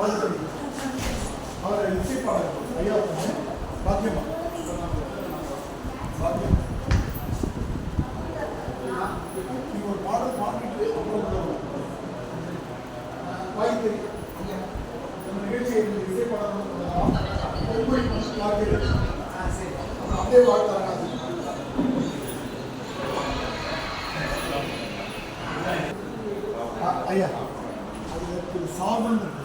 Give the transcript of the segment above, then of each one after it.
அவர் இசை பாடல் ஐயா பாக்கியமா பாக்கியம் நீங்க ஒரு பாடல் பாடிட்டு அப்புறம் வாய்ப்பு நிகழ்ச்சியை இசை பாடல் அப்படியே வாழ்த்தாங்க ஐயா அதுக்கு சாபம் இருக்குது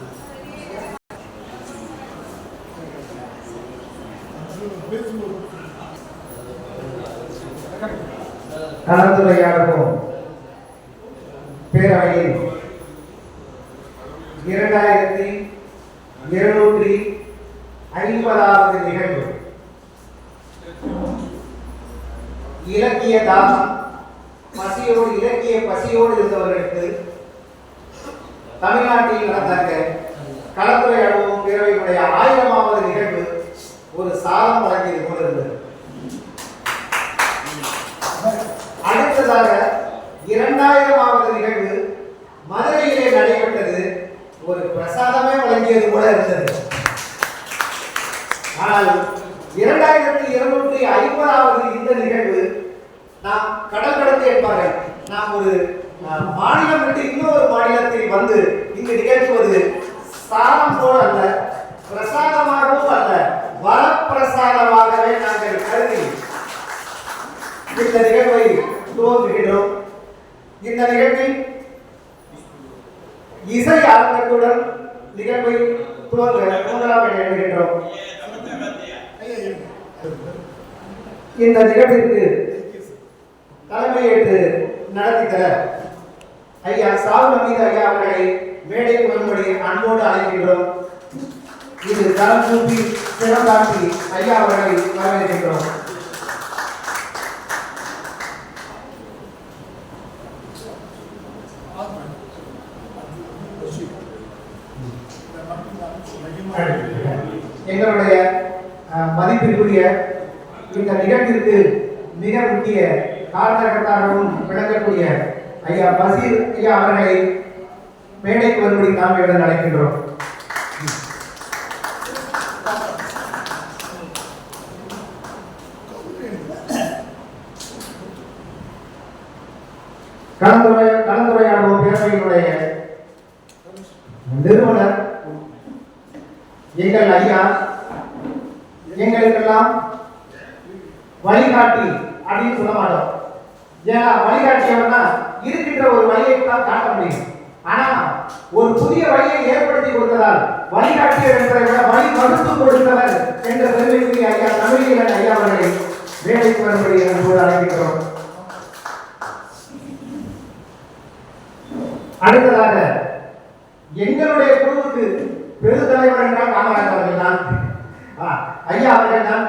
கலந்துரையாடவும் பேரவையில் 2250வது நிகழ்வு இலக்கிய தாகம் பசியோடு இலக்கிய பசியோடு இருந்தவர்களுக்கு தமிழ்நாட்டில் நடந்த கலந்துரையாடவும் பேரவையினுடைய 1000வது நிகழ்வு ஒரு சாதம் வழங்கியது போல இருந்தது. அடுத்ததாக 2000வது நிகழ்வு மதுரையிலே நடைபெற்றது, ஒரு பிரசாதமே வழங்கியது போல இருந்தது. ஆனால் 2250வது இந்த நிகழ்வு நாம் கடல் கடந்து என்பார்கள். நாம் ஒரு மாநிலம் விட்டு இன்னொரு மாநிலத்தில் வந்து இங்கு நிகழ்த்துவது சாதம் போல அல்ல, பிரசாதமாகவும் அல்ல, வரப்பிரசாதமாகவே நாங்கள் கருதி இந்த நிகழ்வை துவங்குகின்றோம். இந்த நிகழ்வில் இசை அரங்கத்துடன் நிகழ்வை துவங்க முதலாம் எண்ணுகின்றோம். இந்த நிகழ்விற்கு தலைமையேற்று நடத்தி தர ஐயா சாகுல் மீது ஐயா அவர்களை மேடைக்கு வரும்படி அன்போடு அழைக்கின்றோம். இது தரம் கூப்பி சிறந்தாக்கி ஐயா அவர்களை வரவேற்கின்றோம். எங்களுடைய மதிப்பிற்குரிய இந்த நிகழ்விற்கு மிக முக்கிய காரணகர்த்தாகவும் விளங்கக்கூடிய ஐயா பசீர் ஐயா அவர்களை மேடைக்கு வரும்படி நாம் இடம் அழைக்கின்றோம். கலந்துரையாடுவோம் பேரவையினுடைய நிறுவனர் எங்கள் ஐயா, எங்களுக்கெல்லாம் வழிகாட்டி அப்படின்னு சொல்ல மாட்டோம். ஏன்னா வழிகாட்டியவர்னா இருக்கின்ற ஒரு வழியை தான் காட்ட முடியும். ஆனா ஒரு புதிய வழியை ஏற்படுத்தி கொடுத்ததால் வழிகாட்டியர் என்பதை விட வழி வகுத்து கொடுத்தவர் என்ற பெருமைக்குரிய ஐயா தமிழீழன் ஐயா அவர்களை வேலைக்கு வரும்படி என்பது அழைக்கின்றோம். அடுத்ததாக எங்களுடைய குழுவுக்கு பெருந்தலைவர் என்றால் காமராஜர் அவர்கள் தான், ஐயா அவர்கள் தான்.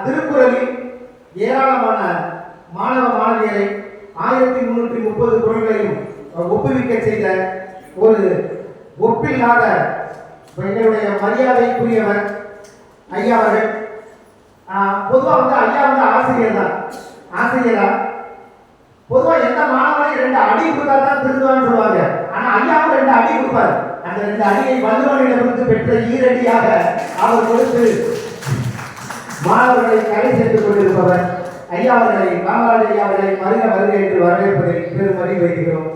திருக்குறளில் ஏராளமான மாணவ மாணவியரை 1330 குரல்களையும் ஒப்புவிக்க செய்த ஒரு ஒப்பில்லாத எங்களுடைய மரியாதைக்குரியவர் ஐயா அவர்கள். பொதுவாக ஐயா ஆசிரியர் தான். ஆசிரியரா பொதுவாக எந்த மாணவனை 2 அடி கொடுத்தா தான் திருந்துவான்னு சொல்லுவாங்க. ஆனா ஐயாவும் 2 அடி கொடுப்பார். அந்த 2 அடியை வள்ளுவனிடமிருந்து பெற்ற ஈரடியாக அவர் கொடுத்து மாணவர்களை கரை சேர்த்துக் கொண்டிருப்பவர் ஐயா அவர்களை, காமராஜர் ஐயா அவர்களை வருக வருக என்று வரவேற்பதை பெருமதி வைக்கிறோம்.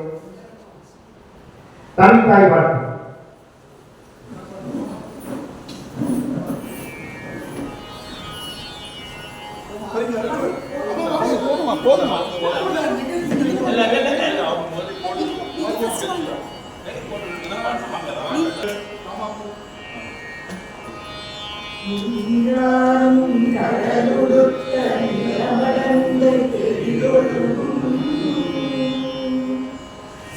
தமிழ் தாய் வாழ்த்து. போதுமா கடலுடுத்த நிலமடந்தை தெரிதொழும்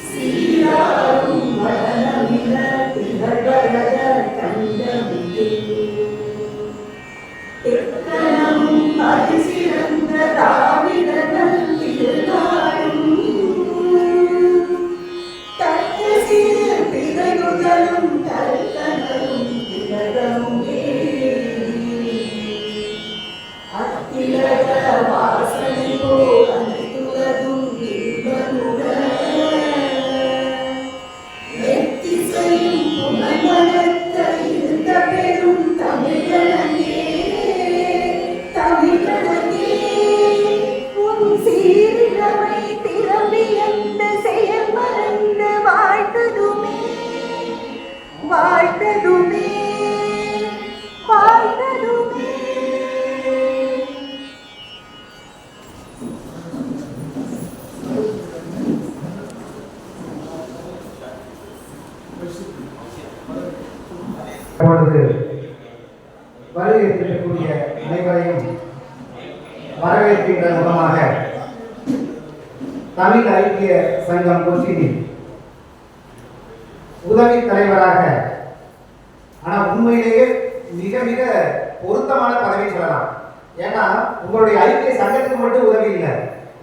சீராரும் வளனமில திகழ்வரத கண்டமில்லை எத்தனமும் அதிசிறந்த தாவிடனல் திருநாடும் தட்டசீர் பிதையுதலும் தருத்தனரும் திகழமுமே வாசனை போ அனைத்துற இப்பொழுது வரவேற்கக்கூடிய அனைவரையும் வரவேற்கின்ற முகமாக தமிழ் ஐக்கிய சங்கம் கொச்சினில் உதவி தலைவராக, ஆனால் உண்மையிலேயே மிக மிக பொருத்தமான பதவி சொல்லலாம். ஏன்னா உங்களுடைய ஐக்கிய சங்கத்துக்கு மட்டும் உதவி இல்லை,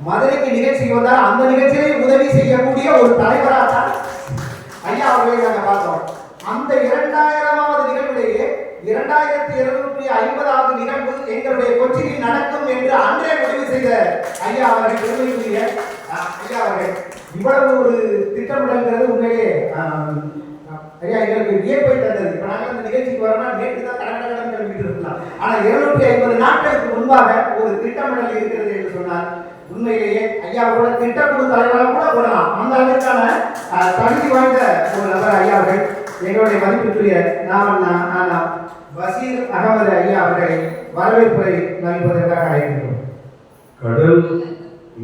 மதுரைக்கு நிகழ்ச்சிக்கு வந்தால் அந்த நிகழ்ச்சியை உதவி செய்யக்கூடிய ஒரு தலைவராக தான் ஐயா அவர்களை நாங்கள் பார்த்தோம். அந்த 2000வது நிகழ்விலேயே 2250வது நிகழ்வு எங்களுடைய கொச்சியில் நடக்கும் என்று அன்றே முடிவு செய்த ஐயா அவர்கள், பெருமைக்குரிய ஐயா அவர்கள். இவ்வளவு ஒரு திட்டமிடல்ங்கிறது உண்மையிலே ஐயா எங்களுக்கு வியப்பை தந்தது. இப்ப நாங்கள் அந்த நிகழ்ச்சிக்கு வரோம்னா நேற்று தான் கடற்கடன் கிளம்பிட்டு இருக்கலாம், ஆனா 250 நாட்களுக்கு முன்பாக ஒரு திட்டமிடல் இருக்கிறது என்று சொன்னார். உண்மையிலேயே ஐயா கூட திட்டக்குழு தலைவராக கூட போடலாம், அந்த அளவிற்கான தகுதி வாய்ந்த ஒரு நபர் ஐயா அவர்கள். எங்களுடைய மதிப்பிற்குரிய பஷீர் அகமது ஐயா அவர்களை வரவேற்பை நல்குவதற்காக அழைக்கின்றோம். கடல்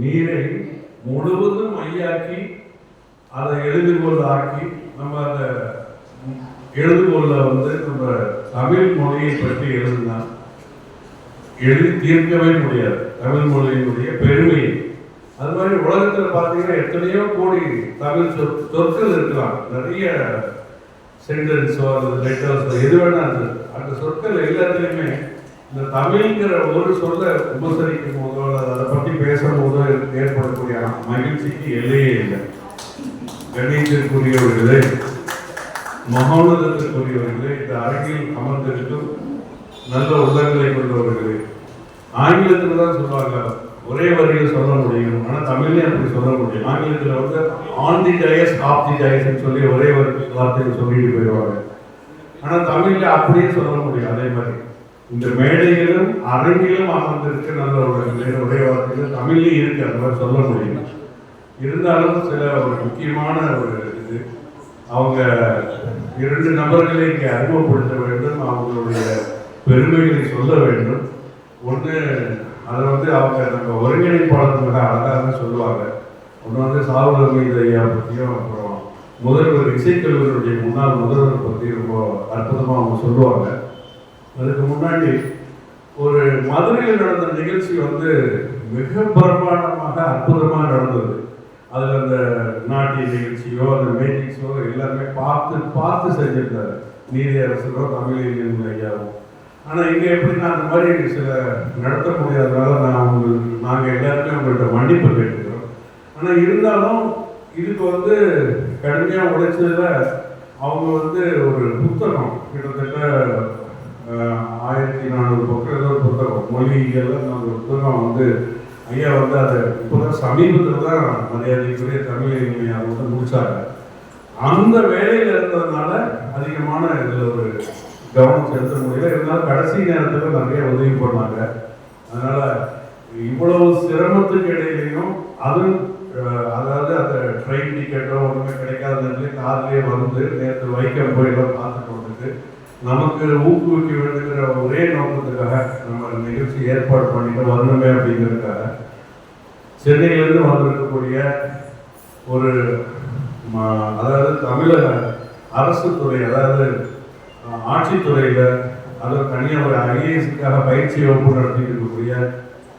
நீரை முழுவதும் மையாக்கி அதை எழுதுகோல் ஆக்கி நம்ம அதை எழுதுகோல்ல நம்ம தமிழ் மொழியை பற்றி எழுதுனா எழுதி தீர்க்கவே முடியாது தமிழ் மொழியினுடைய பெருமையை. அது மாதிரி உலகத்தில் பார்த்தீங்கன்னா எத்தனையோ கோடி தமிழ் சொற்கள் இருக்கலாம், நிறைய சென்டென்ஸோ அல்லது லெட்டர்ஸோ எது வேணா அந்த சொற்கள் எல்லாத்துலேயுமே இந்த தமிழ்ங்கிற ஒரு சொல்ல உபசரிக்கும் போதோ அல்லது அதை பற்றி பேசும்போதோ ஏற்படக்கூடிய மகிழ்ச்சிக்கு எல்லையே இல்லை. கணேசத்திற்குரியவர்களே, மகோனதத்திற்குரியவர்களே, இந்த அரங்கில் அமர்ந்திருக்கும் நல்ல உள்ளங்களை கொண்டவர்களே, ஆங்கிலத்தில் தான் சொல்லுவாங்க ஒரே வரியில் சொல்ல முடியும், ஆனால் தமிழ்லேயும் அப்படி சொல்ல முடியும். ஆங்கிலத்தில் வந்து on the dais off the டயஸ்ன்னு சொல்லி ஒரே வார்த்தையில் சொல்லிட்டு போயிடுவாங்க, ஆனால் தமிழில் அப்படியே சொல்ல முடியும். அதே மாதிரி இந்த மேடைகளும் அரங்கிலும் அமர்ந்திருக்கு நல்ல ஒரே வார்த்தையில் தமிழ்லேயும் இருக்கு, அந்த மாதிரி சொல்ல முடியும். இருந்தாலும் சில ஒரு முக்கியமான ஒரு இது, அவங்க 2 நபர்களை இங்கே அறிமுகப்படுத்த வேண்டும், அவங்களுடைய பெருமைகளை சொல்ல வேண்டும். ஒன்று அதை வந்து அவங்க நம்ம ஒருங்கிணைப்பாளர் மிக அழகாக சொல்லுவாங்க. ஒன்று வந்து சாவுல் மீது ஐயா பற்றியும், அப்புறம் முதல்வர் இசைக்கல்லூரியுடைய முன்னாள் முதல்வர் பற்றி ரொம்ப அற்புதமாக அவங்க சொல்லுவாங்க. அதுக்கு முன்னாடி ஒரு மதுரையில் நடந்த நிகழ்ச்சி வந்து மிக பிரமாண்டமாக அற்புதமாக நடந்தது. அதில் அந்த நாட்டிய நிகழ்ச்சியோ அந்த மேஜிக்ஸோ எல்லாருமே பார்த்து செஞ்சிருந்தாரு நீதியரசரோ தமிழின் ஐயாவும். ஆனால் இங்கே எப்படின்னா அந்த மாதிரி சில நடத்த முடியாதனால நாங்கள் எல்லாருமே உங்கள்கிட்ட மன்னிப்பு கேட்டுக்கிறோம். ஆனால் இருந்தாலும் இதுக்கு வந்து கடுமையாக உழைச்சதில் அவங்க வந்து ஒரு புத்தகம் கிட்டத்தட்ட 1400 பக்கம் ஏதோ ஒரு புத்தகம் மொழிகள்லாம் அந்த புத்தகம் வந்து ஐயா வந்து அதை இப்போதான் சமீபத்தில் தான் மரியாதைக்குரிய தமிழ் இனிமையாக வந்து முடிச்சாங்க. அந்த வேலையில் இருந்ததுனால அதிகமான இதில் ஒரு கவனம் செலுத்த முடியல. இருந்தாலும் கடைசி நேரத்தில் நிறைய உதவி பண்ணாங்க. அதனால இவ்வளவு சிரமத்துக்கு இடையிலையும் அதுவும் அதாவது அந்த ட்ரெயின் டிக்கெட்டோ ஒன்றுமே கிடைக்காத நேரத்தில் கார்லேயே வந்து நேற்று வைக்கம் போயெல்லாம் பார்த்துட்டு வந்துட்டு நமக்கு ஊக்குவிக்க வேண்டுங்கிற ஒரே நோக்கத்துக்காக நம்ம நிகழ்ச்சி ஏற்பாடு பண்ணிட்டு வரணுமே அப்படிங்கிறதுக்காக சென்னையிலிருந்து வந்திருக்கக்கூடிய ஒரு அதாவது தமிழக அரசு துறை, அதாவது ஆட்சித்துறையில் அதாவது தனியாக ஒரு ஐஏஎஸ்க்காக பயிற்சி வகுப்பு நடத்திட்டு இருக்கக்கூடிய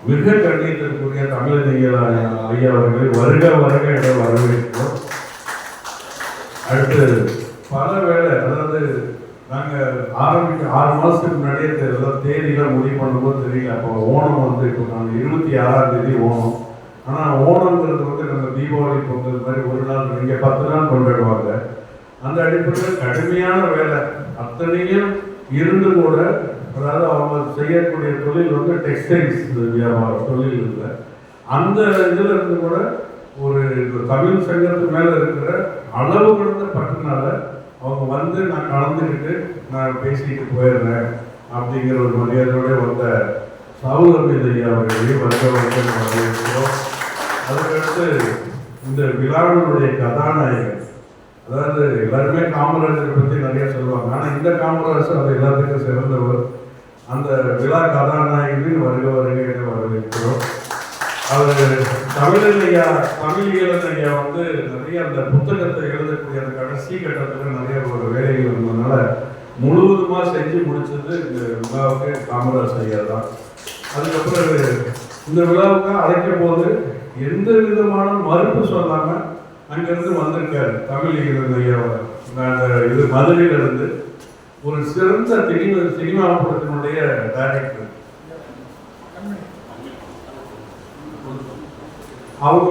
மிக கண்ணியத்திற்குரிய தமிழறிஞர் ஐயா அவர்களை வருக என வரவேற்கிறோம். அடுத்து பல வேலை, அதாவது நாங்கள் ஆரம்பிக்க 6 மாதத்துக்கு முன்னாடியே எல்லாம் தேதியெல்லாம் முடிவு பண்ணும்போது தெரியல. அப்போ ஓணம் வந்து இப்போ நாங்கள் 26ஆம் தேதி ஓணம். ஆனால் ஓணம்ங்கிறது வந்து நம்ம தீபாவளி பொங்கல் மாதிரி ஒரு நாள், இங்கே 10 நாள் கொண்டாடுவாங்க. அந்த அடிப்படையில் கடுமையான வேலை அத்தனையும் இருந்து கூட, அதாவது அவங்க செய்யக்கூடிய தொழில் வந்து டெக்ஸ்டைல்ஸ் வியாபாரம் தொழில் இல்லை. அந்த இதில் இருந்து கூட ஒரு தமிழ் சங்கத்து மேலே இருக்கிற அளவு கடந்த பட்டுனால அவங்க வந்து நான் கலந்துக்கிட்டு நான் பேசிட்டு போயிடுறேன் அப்படிங்கிற ஒரு மரியாதையோடு வந்த சாவுல் மீது ஐயா அவர்களையும் வரவேற்கிறோம். அதுக்கடுத்து இந்த விழாவினுடைய கதாநாயகன், அதாவது எல்லாருமே காமராஜரை பற்றி நிறைய சொல்லுவாங்க, ஆனால் இந்த காமராஜர் அது எல்லாத்துக்கும் சிறந்தவர். அந்த விழா கதாநாயகனின் வருக என வரவேற்கிறோம். அவர் தமிழன் ஐயா வந்து நிறைய அந்த புத்தகத்தை எழுதக்கூடிய அந்த கடைசி கட்டத்தில் நிறைய ஒரு வேலைகள் இருந்ததுனால முழுவதுமா செஞ்சு முடிச்சது இந்த விழாவுக்கு காமராஜ் ஐயா தான். அதுக்கப்புறம் இந்த விழாவுக்கு அழைக்கும் போது எந்த விதமான மறுப்பு சொல்லாம அங்கிருந்து வந்திருக்காரு தமிழ் ஐயா. அந்த இது மதுரையிலிருந்து ஒரு சிறந்த சினிமா படத்தினுடைய டைரக்டர். அவங்க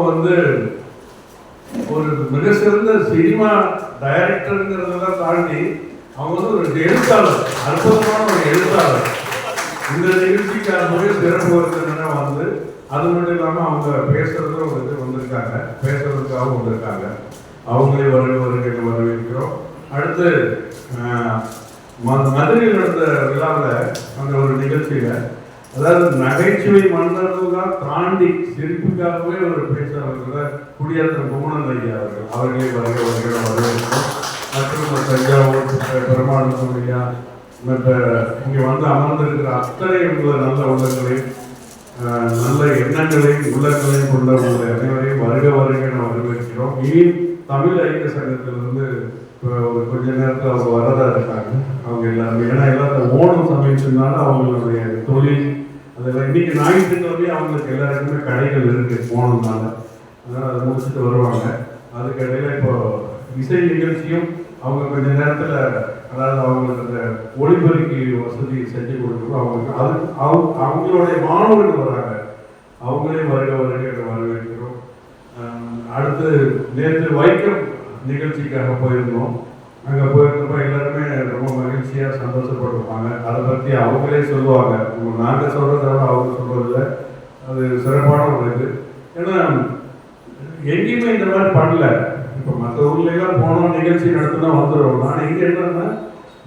ஒரு மிக சிறந்த சினிமா டைரக்டருங்கிறதெல்லாம் தாண்டி அவங்க ஒரு எழுத்தாளர், அற்புதமான ஒரு எழுத்தாளர். இந்த நிகழ்ச்சிக்காகவே சிறப்பு வருதுன்னா அது மட்டும் இல்லாமல் அவங்க பேசுறதும் வந்திருக்காங்க, பேசுறதுக்காகவும் வந்திருக்காங்க. அவங்களே வருகை வரவேற்கிறோம். அடுத்து மதுரையில் நடந்த விழாவில் அந்த ஒரு நிகழ்ச்சியில், அதாவது நகைச்சுவை மன்னர்கள்லாம் தாண்டி சிரிப்புக்காகவே ஒரு பேசுறவர்கள் குடியாத்தம் குமணன் ஐயா அவர்களே வருகை வரவேற்கிறோம். மற்றும் தஞ்சாவூர் பெருமாள் ஐயா மற்ற இங்கே அமர்ந்திருக்கிற அத்தனை நல்ல உள்ளங்களையும் நல்ல எண்ணங்களையும் உள்ளங்களையும் கொண்ட உங்களை அனைவரையும் வருகை வரவேற்கிறோம். இனி தமிழ் ஐக்கிய சங்கத்திலிருந்து ஒரு கொஞ்ச நேரத்தில் அவங்க வரதா இருக்காங்க. அவங்க எல்லாருமே ஏன்னா எல்லாரும் ஓணம் சமைச்சதுனால அவங்களுடைய தொழில் அதெல்லாம் இன்னைக்கு ஞாயிற்றுக்கிழமையே அவங்களுக்கு எல்லாருக்குமே கடைகள் இருக்கு ஓணம்னால. அதனால் அதை முடிச்சுட்டு வருவாங்க. அதுக்கிடையில இப்போ இசை நிகழ்ச்சியும் அவங்க கொஞ்ச நேரத்தில், அதாவது அவங்களுக்கு அந்த ஒளிபெருக்கி வசதி செஞ்சு கொடுக்கணும். அவங்களுக்கு அவங்களுடைய மாணவர்கள் வராங்க, அவங்களே வரவேற்கிறோம். அடுத்து நேற்று வைக்கம் நிகழ்ச்சிக்காக போயிருந்தோம். அங்கே போயிருந்தப்போ எல்லாருமே ரொம்ப மகிழ்ச்சியாக சந்தோஷப்பட்டிருப்பாங்க. அதை பற்றி அவங்களே சொல்லுவாங்க. நாங்கள் சொல்கிறத விட அவங்க சொல்கிறதில்ல, அது சிறப்பான ஒரு இது. ஏன்னா எங்கேயுமே இந்த மாதிரி பண்ணல. இப்போ மற்ற ஊர்லாம் போனோம் நிகழ்ச்சி நடத்தினா வந்துடுவோம். நான் இங்கே என்னன்னா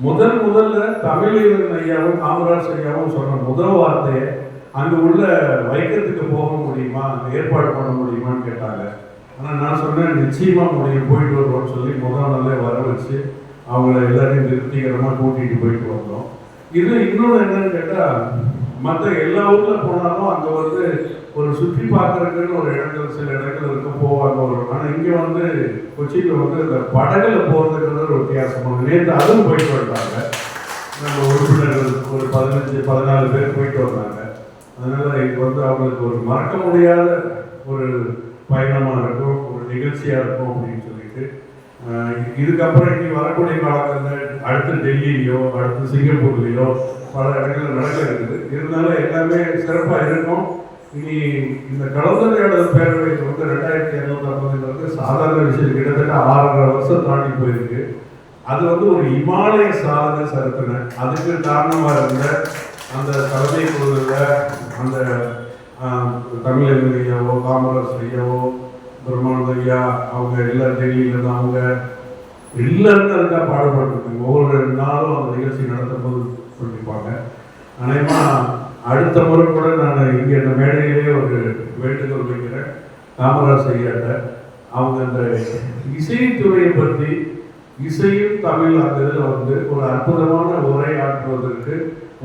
முதல்ல தமிழீழன் ஐயாவும் காமராஜ் ஐயாவும் சொன்ன முதல் வார்த்தையை அங்கே உள்ள வைக்கத்துக்கு போக முடியுமா, ஏற்பாடு பண்ண முடியுமான்னு கேட்டாங்க. ஆனால் நான் சொன்னேன் நிச்சயமாக முடியும், போயிட்டு வருவோம்னு சொல்லி முதல் நாளே வர வச்சு அவங்கள எல்லாரையும் திருப்திகரமாக கூட்டிகிட்டு போயிட்டு வந்தோம். இது இன்னொன்று என்னன்னு கேட்டால், மற்ற எல்லா ஊரில் போனாலும் அங்கே ஒரு சுற்றி பார்க்கறதுக்குன்னு ஒரு இடங்கள் சில இடங்கள் இருக்க போவாங்க வரும். ஆனால் இங்கே கொச்சியில் இந்த படகுல போகிறதுங்கிறது ஒரு வித்தியாசமாக நேற்று அதுவும் போயிட்டு வந்தாங்க. நம்ம உறுப்பினர்கள் ஒரு 15-14 பேர் போயிட்டு வந்தாங்க. அதனால் இது அவங்களுக்கு ஒரு மறக்க முடியாத ஒரு பயணமாக இருக்கும், ஒரு நிகழ்ச்சியாக இருக்கும் அப்படின்னு சொல்லிட்டு இதுக்கப்புறம் இனி வரக்கூடிய காலங்களில் அடுத்து டெல்லியிலையோ அடுத்து சிங்கப்பூர்லேயோ பல இடங்கள் நடக்க இருக்குது. இருந்தாலும் எல்லாமே சிறப்பாக இருக்கும். இனி இந்த கலந்துரையாடல் பேரவை 2250 சாதாரண விஷயம், கிட்டத்தட்ட 6.5 வருஷம் தாண்டி போயிருக்கு. அது ஒரு இமாலய சாதனை சரித்தின. அதுக்கு காரணமாக இருந்த அந்த தலைமை குழுவில் அந்த தமிழ் ஐயாவோ காமராஜ் ஐயாவோ பெருமாள் ஐயா அவங்க எல்லாரும் டெல்லியிலேருந்து அவங்க எல்லாருமே அதுக்காக பாடுபட்டுருக்காங்க. ஒவ்வொரு நாளும் அந்த நிகழ்ச்சி நடத்தும் போது சொல்லியிருப்பாங்க. அநேகமாக அடுத்த முறை கூட நான் இங்கே இந்த மேடையிலேயே ஒரு வேண்டுகோள் வைக்கிறேன் காமராஜ் ஐயாட்ட. அவங்க அந்த இசைத்துறையை பற்றி இசையும் தமிழ் அந்த இதில் ஒரு அற்புதமான உரை ஆற்றுவதற்கு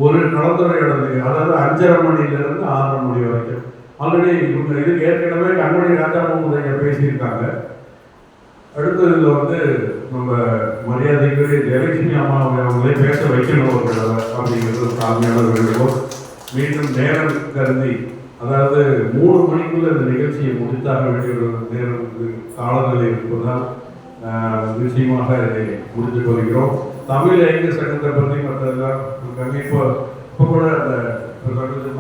ஒரு கலந்துரையாடல், அதாவது 5:30 மணிலேருந்து 6:30 மணி வரைக்கும். ஆல்ரெடி இவங்க இதுக்கு ஏற்கனவே கண்மணி ராஜாமூர்த்தி ஐயா பேசியிருக்காங்க. அடுத்ததில் நம்ம மரியாதைக்குரிய ஜெயலட்சுமி அம்மா அவங்களே பேச வைக்கணும் ஒரு தடவை அப்படிங்கிறது ஒரு சாமியான வேண்டுகோள். மீண்டும் நேரம் கருதி, அதாவது 3 மணிக்குள்ள இந்த நிகழ்ச்சியை முடித்தாக வேண்டிய ஒரு நேரம் காலநிலை இருப்பதால் நிச்சயமாக இதை முடித்து கொள்கிறோம். தமிழ் ஐக்கிய சங்கத்தை பற்றி மற்றதெல்லாம் இப்போ கூட அந்த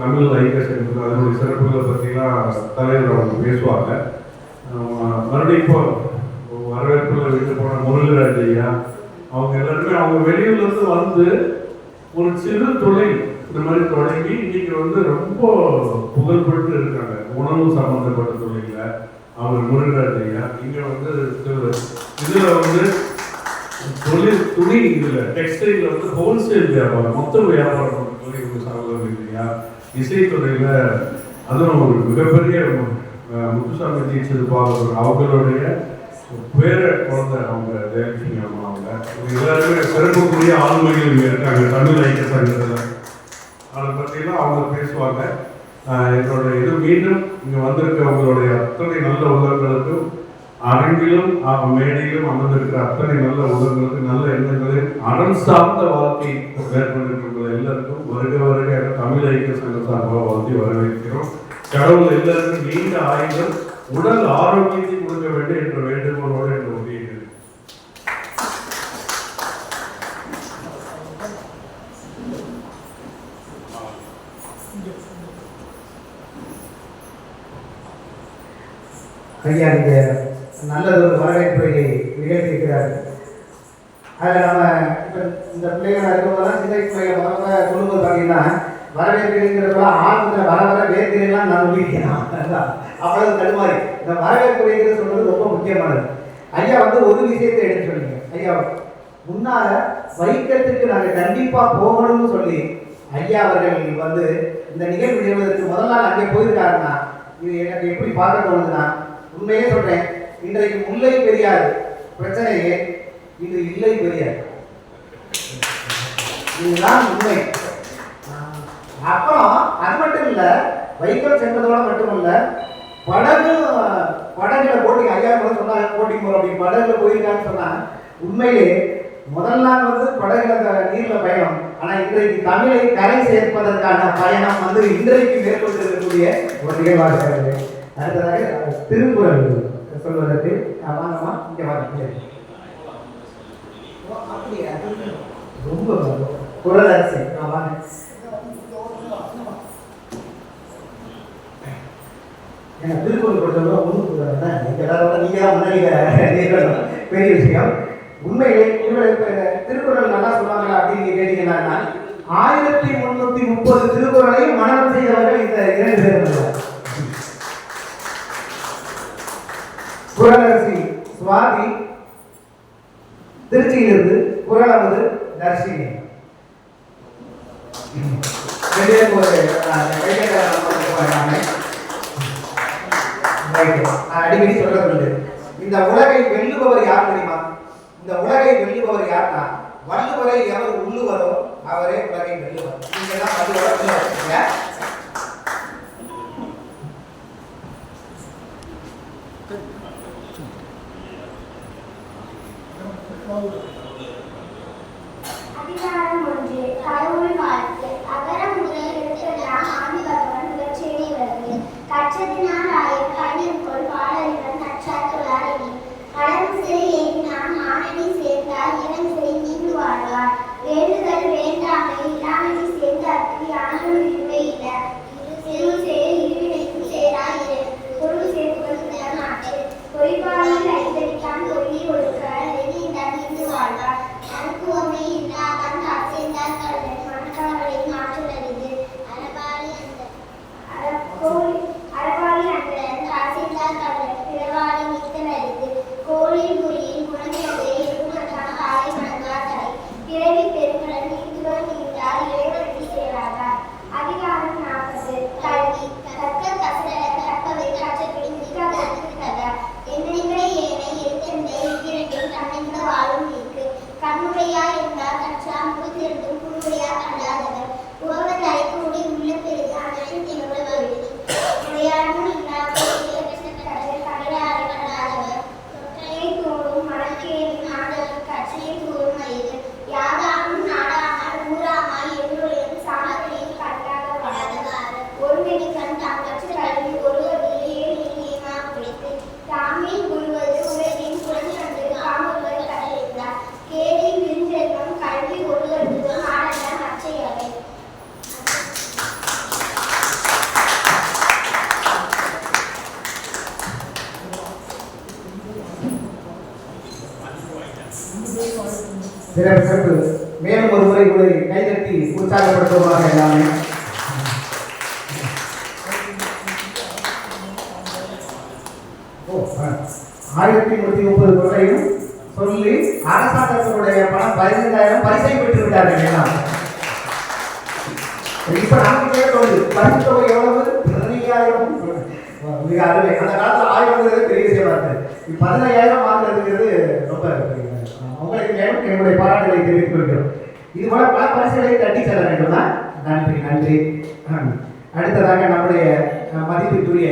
தமிழ் ஐக்கிய சங்கத்தில் அதனுடைய சிறப்புகளை பற்றிலாம் தலைவர் அவங்க பேசுவாங்க. மறுபடியும் இப்போ வரவேற்பில் விட்டு போன முருகராஜ் ஐயா அவங்க எல்லாருமே அவங்க வெளியூர்லேருந்து ஒரு சிறு தொழில் இந்த மாதிரி தொடங்கி இன்னைக்கு ரொம்ப புகழ்பெற்று இருக்காங்க. உணவு சம்பந்தப்பட்ட தொழில அவங்க முருகராஜ் ஐயா இங்கே இதில் தொழில் துணி இதில் டெக்ஸ்டைலில் ஹோல்சேல் வியாபாரம் மொத்த வியாபாரம் சாப்பிடுறது இல்லையா. இசைத்துறையில் அதுவும் ஒரு மிகப்பெரிய முத்துசாமி டீச்சர் பாவர் அவங்களுடைய பேர குழந்தை அவங்க ஜெயலட்சுமி அம்மா அவங்க எல்லாருமே சிறப்புக்குரிய ஆளுமைகள் இங்கே இருக்காங்க தமிழ் ஐக்கிய சங்கத்தில். அதை பற்றிலாம் அவங்க பேசுவாங்க. என்னோட இது மீண்டும் இங்கே வந்திருக்க அவங்களுடைய அத்தனை நல்ல உள்ளங்களுக்கும் அரங்கிலும் மேடையிலும் அமர்ந்திருக்கிற அத்தனை நல்ல உள்ளங்களுக்கு நல்ல எண்ணங்களில் அறம் சார்ந்த வாழ்க்கை மேற்கொண்டிருக்கின்ற எல்லாருக்கும் வருக வருக தமிழ் ஐக்கிய சங்க சார்பாக வாழ்த்தி வரவேற்கிறோம். கடவுள் எல்லாருக்கும் நீண்ட ஆயுதம் உடல் ஆரோக்கியத்தை கொடுக்க வேண்டும் என்ற வேண்டுகோளோடு என்று உதவியிருக்கிறது. ஐயா நீங்க நல்லதொரு வரவேற்பை நிகழ்த்தியிருக்கிறார்கள். அதில் நம்ம இப்போ இந்த பிள்ளைகள் இருக்கும்போதெல்லாம் சின்ன பிள்ளைகள் முதல்ல சொல்லும்போது பார்த்தீங்கன்னா வரவேற்புங்கிறதுலாம் ஆரம்பத்தில் வர வர வேர்க்கிறதெல்லாம் நான் சொல்லியிருக்கேன். அவ்வளவு தடுமாறி இந்த வரவேற்புங்கிறது சொல்றது ரொம்ப முக்கியமானது. ஐயா ஒரு விஷயத்தை எடுத்து சொன்னீங்க. ஐயா முன்னால வைக்கத்துக்கு நாங்கள் கண்டிப்பாக போகணும்னு சொல்லி ஐயா அவர்கள் இந்த நிகழ்வு நிகழ்வதற்கு முதல் நாள் அங்கே போயிருக்காருன்னா இது எனக்கு எப்படி பார்க்க தோணுதுன்னா, உண்மையே சொல்றேன், இன்றைக்கு முல்லை பெரியார் பிரச்சனையே இது இல்லை பெரியார், இதுதான் உண்மை. அப்புறம் அது மட்டும் இல்ல, வைக்கம் சென்றதோட மட்டுமல்ல, படகுல போட்டி ஐயா சொன்னா போட்டி போறோம் அப்படி படகுல போயிருக்கான்னு சொன்னா உண்மையிலே முதல் நாள் படகுல நீர்ல பயணம். ஆனா இன்றைக்கு தமிழை கரை சேர்ப்பதற்கான பயணம் இன்றைக்கு மேற்கொண்டிருக்கக்கூடிய ஒரு நிகழ்வாக இருக்கிறது. அடுத்ததாக திருக்குறள் சொல்வதற்கு வாங்கம்மா இங்க வாங்க. ரொம்ப குரல் அரசு வாங்க. ஏன்னா திருக்குறள் கொடுத்தவங்க முன்னுக்கு எல்லாரோட நீங்க தான் முன்னாடி பெரிய விஷயம். உண்மையிலே திருக்குறள் நல்லா சொல்லுவாங்களா அப்படின்னு கேட்டீங்கன்னா 1330 திருக்குறளையும் மனனம் செய்தவர்கள் இந்த 2 பேரும். குறளரசி சுவாதி திருச்சியிலிருந்து, குறளவது தர்ஷினி. அடிக்கடி சொல்றது இந்த உலகை வெல்லுபவர் யார் தெரியுமா? இந்த உலகை வெல்லுபவர் யாருன்னா வள்ளுவரை எவர் உள்ளுவரோ அவரே உலகை வெல்லுவர். நீங்க தான் வள்ளுவரை அதிகாரம் 1 கடவுள் வாழ்த்து. அகர முதல் எழுத்தெல்லாம் ஆதி பகவான் முதற்செய்தி வருது. கற்றதினால் ஆயிரம் கணியன்கொள் பாடல்கள் நற்றாற்றலார் இனி. கடவுள் சிறை ஏறினான் மானடி சேர்ந்தார் இனம் செய் நீண்டு வாழ்வார். வேண்டுதல் வேண்டாமை இல்லாமணி சேர்ந்தார்க்கு யாரும் இருவே இல்லை. செருவு சேர இருவினைக்கும் சேரா இரு பொருள் சேர்ப்பது நாட்டு. பொய்பாலில் ஐந்தடிக்கான் பொய்யை ஒழுக்க நெறியின்றார் நீண்டு வாழ்வார். அனுப்புவமே இல்லாதான் காசேந்தார் கல்லன் மனக்காவலை மாற்றுவது. அறவாளி அன்றன் காசேந்தார் கல்லன் பிறவாளி நீத்தல் அறிந்து. கோளில் குறியில் குழந்தைகளை எருமத்தான் காலை மணந்தார் தலை. பிறவி பெருங்கடல் நீந்துவர் நீண்டார் இறைவனடி சேராதார். அதிகாரம் 40 கல்வி. கற்க கசட கற்பவை கற்றபிடி மிக்க கதை. என்னை ஏனை எழுத்தென்னை இவ்விரண்டில் தன்னைந்த வாழும் நீக்கு. கண்ணுடையா இருந்தால் கற்றா முகத்திருந்தும் குருடையா கண்டாதவர். உபவர் அரைக்கூடி உள்ள பெருகு அனைத்தும் திகழ வருது. உடையாடும் இல்லாத கடலாரை கண்டாதவர். தொற்றையை தோடும் மணக்கேடும் நாடகம் கற்றையை தோறும் வயது. யாதாரும் நாடாமல் ஊராமல் எல்லோரையும் சாமத்தையும் கண்டாக வளர்ந்தவர். ஒருவனி கண் தாம் கற்று கல்வி ஒருவர் ஏமா குடித்து. தாமே குருவது உலகின் புறஞ்சன்று காமொருவர் கடலிருந்தார். கேடில் விருஞ்செல்வம் கல்வி ஒருவருக்கு ஆடல மற்றையவை. சிறப்பு. மேலும் ஒரு முறை கூட கைதட்டி உற்சாகப்படுத்துவதாக எல்லாமே. ஓ 1130 குரலையும் சொல்லி அரசாங்கத்தினுடைய பணம் 15,000 பரிசை பெற்று விட்டார்கள் எல்லாம். இப்ப நமக்கு தோணுது பரிசு தொகை எவ்வளவு? 15,000. மிக அருமை. அந்த காலத்துல 1000 பெரிய விஷயமா இருக்கு. 15,000 வாங்குறதுங்கிறது ரொம்ப உங்களுக்கு மேலும் என்னுடைய பாராட்டுகளை தெரிவித்துக் கொள்கிறோம். இது போல பல பரிசுகளை தட்டி செல்ல வேண்டுமா? நன்றி நன்றி. அடுத்ததாக நம்முடைய மதிப்பிற்குரிய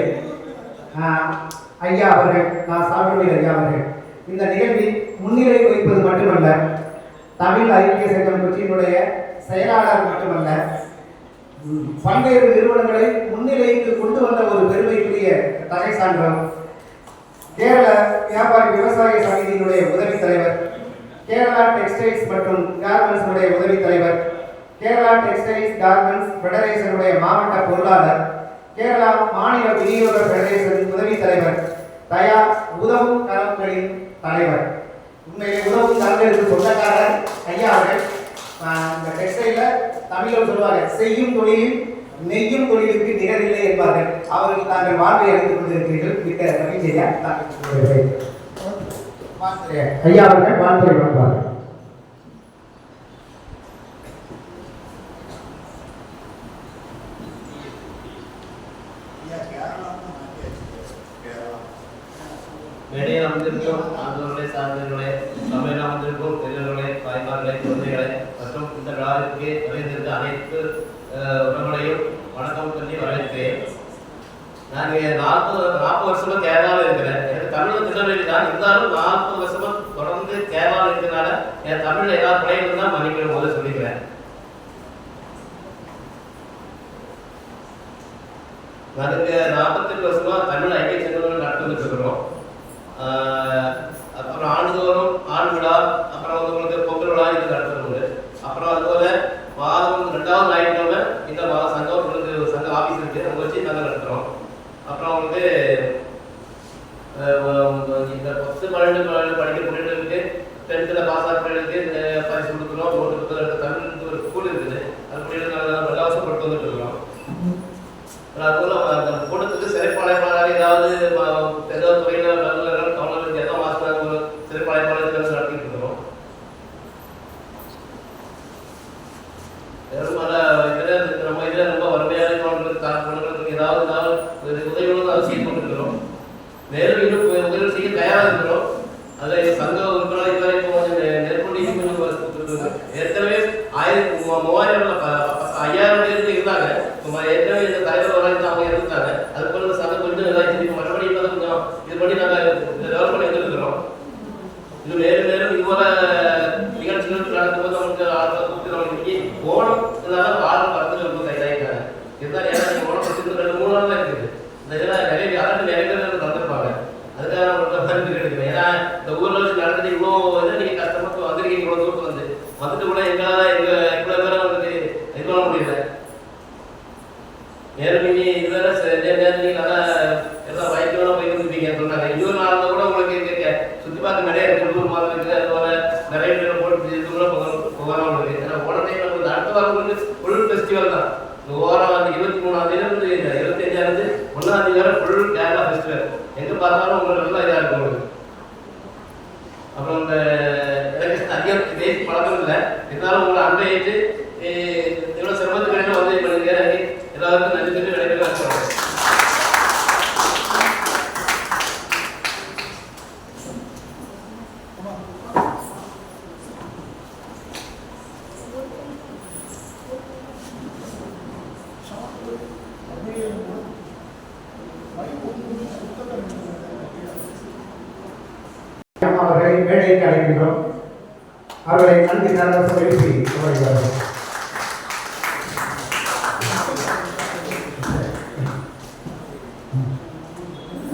ஐயா அவர்கள், நான் சாப்பிடுவேன் ஐயா அவர்கள் இந்த நிகழ்வில் முன்னிலை வைப்பது மட்டுமல்ல, தமிழ் ஐக்கிய சங்கம் கட்சியினுடைய செயலாளர் மட்டுமல்ல, பல்வேறு நிறுவனங்களை முன்னிலைக்கு கொண்டு வந்த ஒரு பெருமைக்குரிய தலை சான்றோம். கேரள வியாபாரி விவசாய சமிதியினுடைய உதவித் தலைவர், கேரளா டெக்ஸ்டைல்ஸ் மற்றும் கார்மெண்ட்ஸ் உதவித் தலைவர், கேரளா டெக்ஸ்டைல்ஸ் கார்மெண்ட்ஸ் ஃபெடரேஷனுடைய மாவட்ட பொருளாளர், கேரளா மாநில விநியோக ஃபெடரேஷன் உதவித் தலைவர், தயா உதவும் கரங்களின் தலைவர். உண்மையிலே உதவும் கரங்களுக்கு சொந்தக்காரர் ஐயா அவர்கள். இந்த டெக்ஸ்டைல தமிழில் சொல்லுவாங்க, செய்யும் தொழிலில் நெய்யும் தொழிலுக்கு நிகரில்லை என்பார்கள். அவர்கள் தாங்கள் வாழ்வை எடுத்துக் கொண்டிருக்கிறீர்கள். மிக்க மகிழ்ச்சி ஐயா அவர்கள் வாழ்த்துறை வழங்குவார்கள். மேடையில் அமர்ந்திருக்கும் ஆண்டவர்களே, சார்ந்தவர்களே, சபையில் அமர்ந்திருக்கும் பெரியவர்களே, தாய்மார்களே, குழந்தைகளே மற்றும் இந்த விழாவிற்கு வருகின்ற அனைத்து உறவுகளையும் வணக்கம் சொல்லி வரவேற்கிறேன். நான் 40 வருஷமா கேரளாவில் இருக்கிறேன். எனக்கு தமிழ் திருநெல்வேலி தான், இருந்தாலும் 40 வருஷமா தொடர்ந்து கேரளாவில் இருக்கிறதுனால என் தமிழில் ஏதாவது பிள்ளைகள் தான் மன்னிக்கணும் போது சொல்லிக்கிறேன். நாங்கள் 48 வருஷமா தமிழ் ஐக்கிய சங்கம் நடத்திட்டு இருக்கிறோம். அப்புறம் ஆண்டுதோறும் ஆண்டு விழா, அப்புறம் உங்களுக்கு பொங்கல் விழா இது நடத்துறது. அப்புறம் அதுபோல மாதம் 2வது ஞாயிற்றுக்கிழமை இந்த சங்கம் சங்க ஆஃபீஸ் இருக்கு, அங்கே வச்சு நாங்கள் நடத்துகிறோம். அப்புறம் வந்து இந்த 10, 12 படிக்கிற பிள்ளைகளுக்கு 10th பாஸ் ஆகிற பிள்ளைகளுக்கு பரிசு கொடுக்குறோம். தமிழ் ஒரு ஸ்கூல் இருக்குது, அது பிள்ளைகளுக்கு நாங்கள் இலவசப்படுத்தி வந்துட்டு இருக்கிறோம். அதுபோல அந்த கூட்டத்துக்கு சிறப்பாளையப்பாளராக ஏதாவது ஏதோ துறையில் நல்ல கவர்மெண்ட் ஏதோ மாஸ்டர் ஒரு சிறப்பாளையப்பாளர்கள் நடத்திட்டு இருக்கிறோம். நம்ம இதில் ரொம்ப வறுமையான காரணங்களுக்கு ஏதாவது உதவிகளும் அதை செய்து கொண்டிருக்கிறோம். மேலும் இன்னும் உதவி செய்ய தயாராக இருக்கிறோம். அதில் சங்க உறுப்பினர் இதுவரை நெருக்கடி கொஞ்சம் ஏற்கனவே 5000 பேருக்கு இருந்தாங்க. ஏற்கனவே இந்த தலைவர் வராங்க, அவங்க இருந்தாங்க. அதுபோல சங்கம் கொஞ்சம் மறுபடியும் கொஞ்சம் இது பண்ணி நாங்கள் டெவலப் பண்ணி வந்துருக்கிறோம். இது மேலும் மேலும் இதுபோல நிகழ்ச்சிகள் நடக்கும்போது நமக்கு கூப்பிட்டு ஓணம் ஆர்வம் வரத்துல ரொம்ப கைதாயிட்டாங்க. இருந்தாலும் ஏன்னா ஓணம் 2-3 நாள் தான் இருக்குது. இந்த இதெல்லாம் நிறைய பேர் வந்திருப்பாங்க. அதுக்காக நான் மருந்து எடுக்கிறேன். ஏன்னா இந்த ஊரில் வச்சு நடந்துட்டு இவ்வளோ இதை நீங்கள் கஷ்டப்பட்டு வந்திருக்கீங்க, இவ்வளோ தூரத்தில் வந்துட்டு கூட எங்களால் இவ்வளோ பேரை வந்துட்டு இது பண்ண முடியல. நேரம் நீங்கள் இதுவரை நேரம் நீங்கள் நல்லா எல்லாம் வயிற்றுலாம் போய் வந்துருப்பீங்க சொன்னாங்க. இன்னொரு நாளில் கூட உங்களுக்கு சுற்றி பார்க்க நிறைய உள்ளூர் மாதிரி இருக்குது. அதுபோல நிறைய பேர் போட்டு இது கூட புகழாமல் இருக்குது. ஏன்னா உடனே நமக்கு அடுத்த வாரம் வந்து ஃபுல் ஃபெஸ்டிவல் தான். இந்த ஓரம் வந்து 23ஆம் தேதி 25ஆம் 1ஆம் தேதி வரை ஃபுல் கேரளா ஃபெஸ்டிவல். எங்கே பார்த்தாலும் உங்களுக்கு நல்லா இதாக இருக்கும் உங்களுக்கு. அப்புறம் இந்த எனக்கு அதிகம் பேசி பழக்கம் இல்லை, இருந்தாலும் உங்களை அன்பையிட்டு எவ்வளோ சிரமத்துக்கு வேணும் வந்து பண்ணுங்க. எல்லாருக்கும் நன்றி சொல்லி விடைபெற சொல்கிறேன். அவர்களை மேடைக்கு அழைக்கின்றோம். அவர்களை நன்றி கரகோஷம் எழுப்பி வருகிறார்கள்.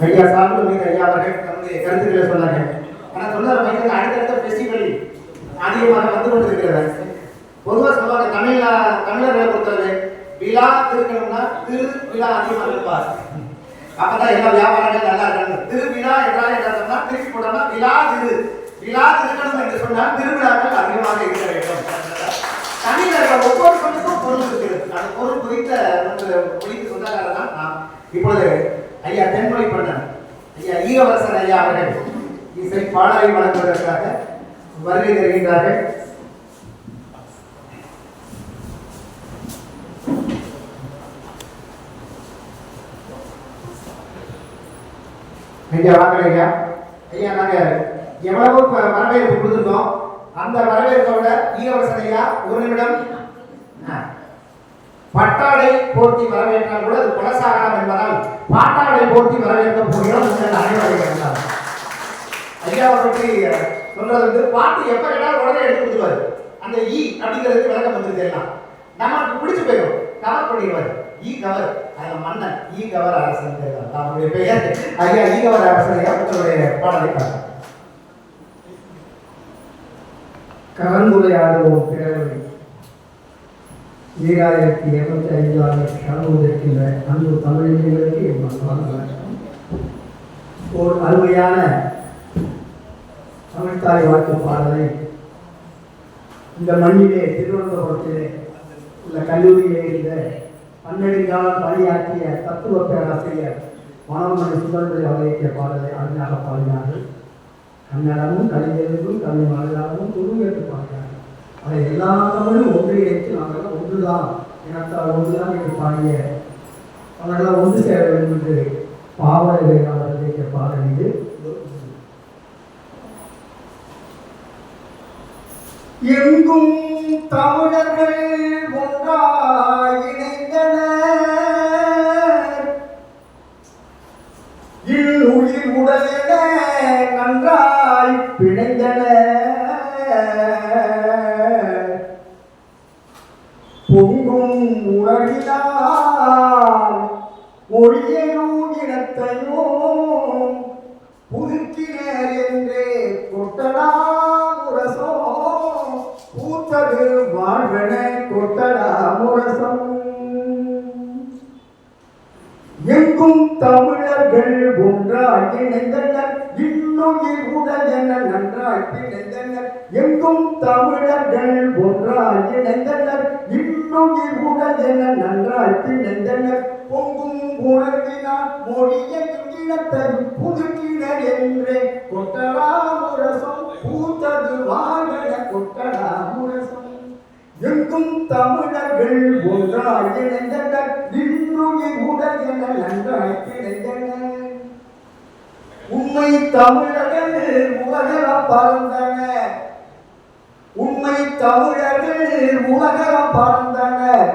ஐயா சாப்பிடு ஐயா அவர்கள் தன்னுடைய கருத்துக்களை சொன்னாங்க. ஆனால் சொன்னார் மைக்கு அடுத்தடுத்த ஃபெஸ்டிவல் அதிகமாக வந்து கொண்டிருக்கிறது. பொதுவாக சொல்லுவாங்க, தமிழர்களை பொறுத்தவரை விழா இருக்கணும்னா திருவிழா அதிகமாக இருப்பார். அப்பதான் எல்லா வியாபாரங்கள் நல்லா இருக்கணும். திருவிழா என்றால் என்ன சொன்னா, திருப்பி போட்டோம்னா விழா இருக்கணும் என்று சொன்னால் திருவிழாக்கள் அதிகமாக இருக்க வேண்டும். தமிழர்கள் ஒவ்வொரு சொல்லுக்கும் பொருள் இருக்கிறது. அந்த பொருள் குறித்த மொழிக்கு சொந்தக்காரர் தான் நான். இப்பொழுது ஐயா தென்மொழி பண்ணன் ஐயா ஈரவரசன் ஐயா அவர்கள் இசை பாடலை வழங்குவதற்காக வருகை தருகின்றார்கள். ஐயா வாங்க ஐயா. ஐயா நாங்கள் எவ்வளவோ வரவேற்பு கொடுத்துருக்கோம். அந்த வரவேற்போட ஈரவரசன் ஐயா 1 நிமிடம் பட்டாடை போர்த்தி வரவேற்றால் கூட அது கொலசாகரம் என்பதால் பாட்டாடை போர்த்தி வரவேற்க போகிறோம் நீங்கள் அனைவரும் இருந்தார். ஐயாவை பற்றி சொல்றது வந்து பாட்டு எப்ப கேட்டாலும் உடனே எடுத்து கொடுத்துருவாரு. அந்த ஈ அப்படிங்கிறது விளக்கம் வந்து தெரியலாம், நமக்கு பிடிச்சு போயிடும், கவர் பண்ணிடுவாரு. ஈ கவர், அதுல மன்னன் ஈ கவர் அரசன் அவருடைய பெயர். ஐயா ஈ கவர் அரசன் ஐயா உங்களுடைய பாடலை பார்க்க கலந்துரையாடுவோம் பேரவை 2255 கலந்துரைக்கின்ற அன்பு தமிழர்களுக்கு ஒரு அருமையான தமிழ்தாய் வாழ்த்து பாடலை இந்த மண்ணிலே திருவனந்தபுரத்திலே உள்ள கல்லூரியிலே இருந்த பன்னெடுங்காலம் பணியாற்றிய தத்துவ பேராசிரியர் மாணவமணி சுதந்திர வகையிட்ட பாடலை அருமையாக பாடினார்கள். கன்னடமும் கலைஞர்களும் தமிழ் மலையாளமும் துருவேற்று பாடினார்கள். அதை எல்லா தமிழும் ஒன்றிணைத்து நாங்கள் ஒன்றுதான் இனத்தால் ஒன்றுதான் என்று பாடிய அவர்களால் ஒன்று சேர வேண்டும் என்று பாவலை அவர்கள் பாடல் இது. எங்கும் தமிழர்கள் ஒன்றாய் இணைந்தனர், உயிர் உடலிட நன்றாய் பிணைந்தனர், பொங்கும் உலகினால் மொழியையும் இனத்தையும் புதுக்கினர் என்றே கொட்டடா முரசோ பூத்தது வாழ்வன கொட்டடா முரசம். எங்கும் தமிழர்கள் ஒன்றாய் இணைந்தனர், இன்னுயிர் உடல் என நன்றாய் பிணைந்தனர். எங்கும் தமிழர்கள் ஒன்றாய் இணைந்தனர், இன்னுயிர் உடல் என நன்றாய் பிணைந்தனர். பொங்கும் உணர்வினால் மொழியையும் இனத்தையும் புதுக்கினர் என்றே கொட்டடா முரசம் பூத்தது வாழ்வன கொட்டடா முரசம். எங்கும் தமிழர்கள் ஒன்றாய் இணைந்தனர், இன்னுயிர் உடல் என நன்றாய் பிணைந்தனர். உண்மை தமிழர்கள் உலகம் பறந்தனர், உண்மை தமிழர்கள் உலகம் பறந்தனர்.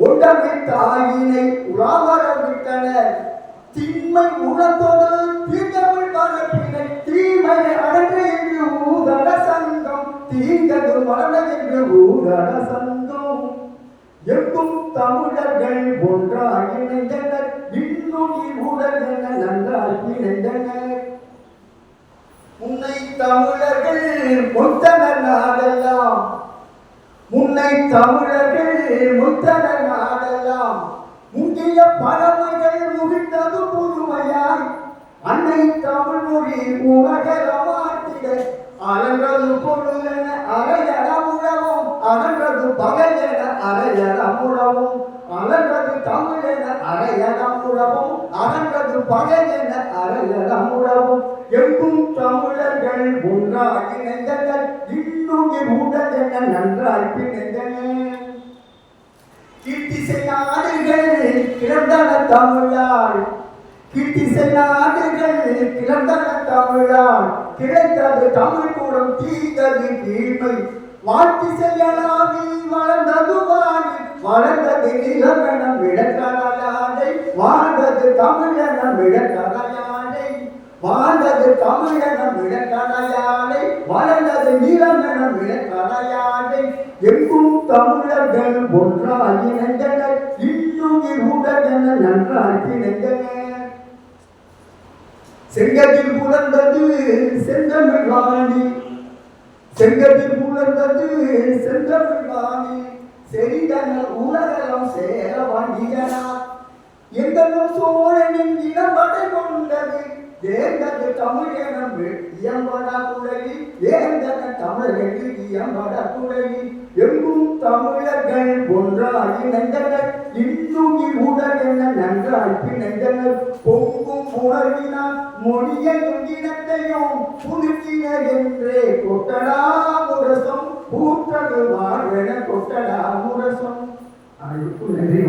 ஒன்றமில் தாயினை உலாவர விட்டனர், திண்மை உணர்த்தோடு தீண்டமிழ் பரப்பினை தீமை அடங்க என்று ஊதட சங்கம் தீங்கது மரண என்று ஊதட சங்கம். எங்கும் தமிழர்கள் ஒன்றாய் இணைந்தனர், இன்னுயிர் உடல் என நன்றாய் இணைந்தனர். முன்னை தமிழர்கள் முத்தனர் நாடெல்லாம், முன்னை தமிழர்கள் முத்தனர் நாடெல்லாம் முங்கிய பறவைகள் முகிழ்ந்தது புதுமையாய் அன்னை தமிழ் மொழி உலகமாட்டிட அலங்கது பொருளென அரையட முழவும் அலங்கது பகையென அரையட முழவும் அலங்கது தமிழென அரையட முழவும் அலங்கது பகையென அரையட முழவும். எங்கும் தமிழர்கள் ஒன்றாய் இணைந்தனர், இன்னுயிர் உடல் என நன்றாய் பிணைந்தனர். கீர்த்திசை நாடுகள் கிளர்ந்தன தமிழால், கீர்த்திசை நாடுகள் கிளர்ந்தன தமிழால் கிடைத்தது தமிழ் கூடம் தீர்ந்தது தீமை. வாழ்த்தி செய்யலாவி வளர்ந்தது வாணி வளர்ந்தது நிலமெனம் விடக்கடலாடை வாழ்ந்தது தமிழெனம் விடக்கடலாடை வாழ்ந்தது தமிழெனம் விடக்கடலாடை வளர்ந்தது நிலமெனம் விடக்கடலாடை. எங்கும் தமிழர்கள் ஒன்றாய் இணைந்தனர், இன்னுயிர் உடல் என நன்றாய் பிணைந்தனர். செங்கதில் புலர்ந்தது செந்தமிழ் வாணி, செங்கதில் புலர்ந்தது செந்தமிழ் வாணி செறிதன உலகம் சேர வண்டியனார். எங்களும் சோழனின் இனப்படை கொண்டது ஏந்தது தமிழ் எனும் இயம்பட குழலி, ஏந்தன தமிழ் என்று இயம்பட குழலி. எங்கும் தமிழர்கள் ஒன்றாய் இணைந்தனர், இன்னுயிர் உடல் என நன்றாய் பிணைந்தனர். பொங்கும் உணர்வினால் மொழியையும் இனத்தையும் புதுக்கினர் என்றே கொட்டடா முரசம் பூத்தது வாழ்வென கொட்டடா முரசம். அனைவருக்கும் நன்றி.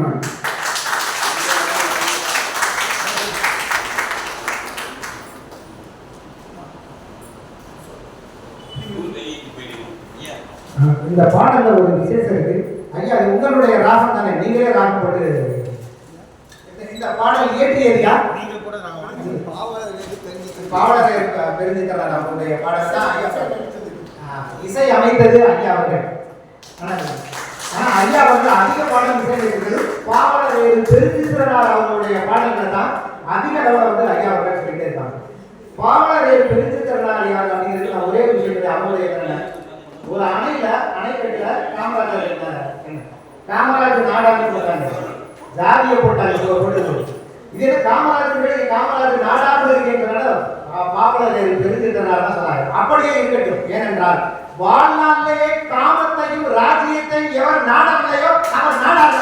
இந்த பாடல்ல ஒரு விசேஷம் இருக்கு. ஐயா இது உங்களுடைய ராகம் தானே, நீங்களே ராகம் போட்டு இந்த பாடல் இயற்றியது யார்? பாவலரை பெருந்திக்கிறார் அவருடைய பாடல் தான் ஐயா இசை அமைத்தது ஐயா அவர்கள். ஆனா ஐயா வந்து அதிக பாடல் இசை இருக்கிறது பாவலரை பெருந்திக்கிறார் அவருடைய பாடல்கள் தான் அதிக அளவில் வந்து ஐயா அவர்கள் சொல்லிட்டே இருக்காங்க. பாவலரை பெருந்திக்கிறார் யார் அப்படிங்கிறது நான் ஒரே விஷயம் அவருடைய ஒரு அணைக்கட்டுல காமராஜர் நாடாக போட்டாங்க, ஜாதியை போட்டாங்க. இது காமராஜர் நாடாக இருக்கின்றனால பாவலர் பெருந்திருக்கிறார் சொன்னாங்க. அப்படியே இருக்கட்டும். ஏனென்றால் வாழ்நாளிலேயே காமத்தையும் ராஜ்யத்தையும் எவர் நாடவில்லையோ அவர் நாடாக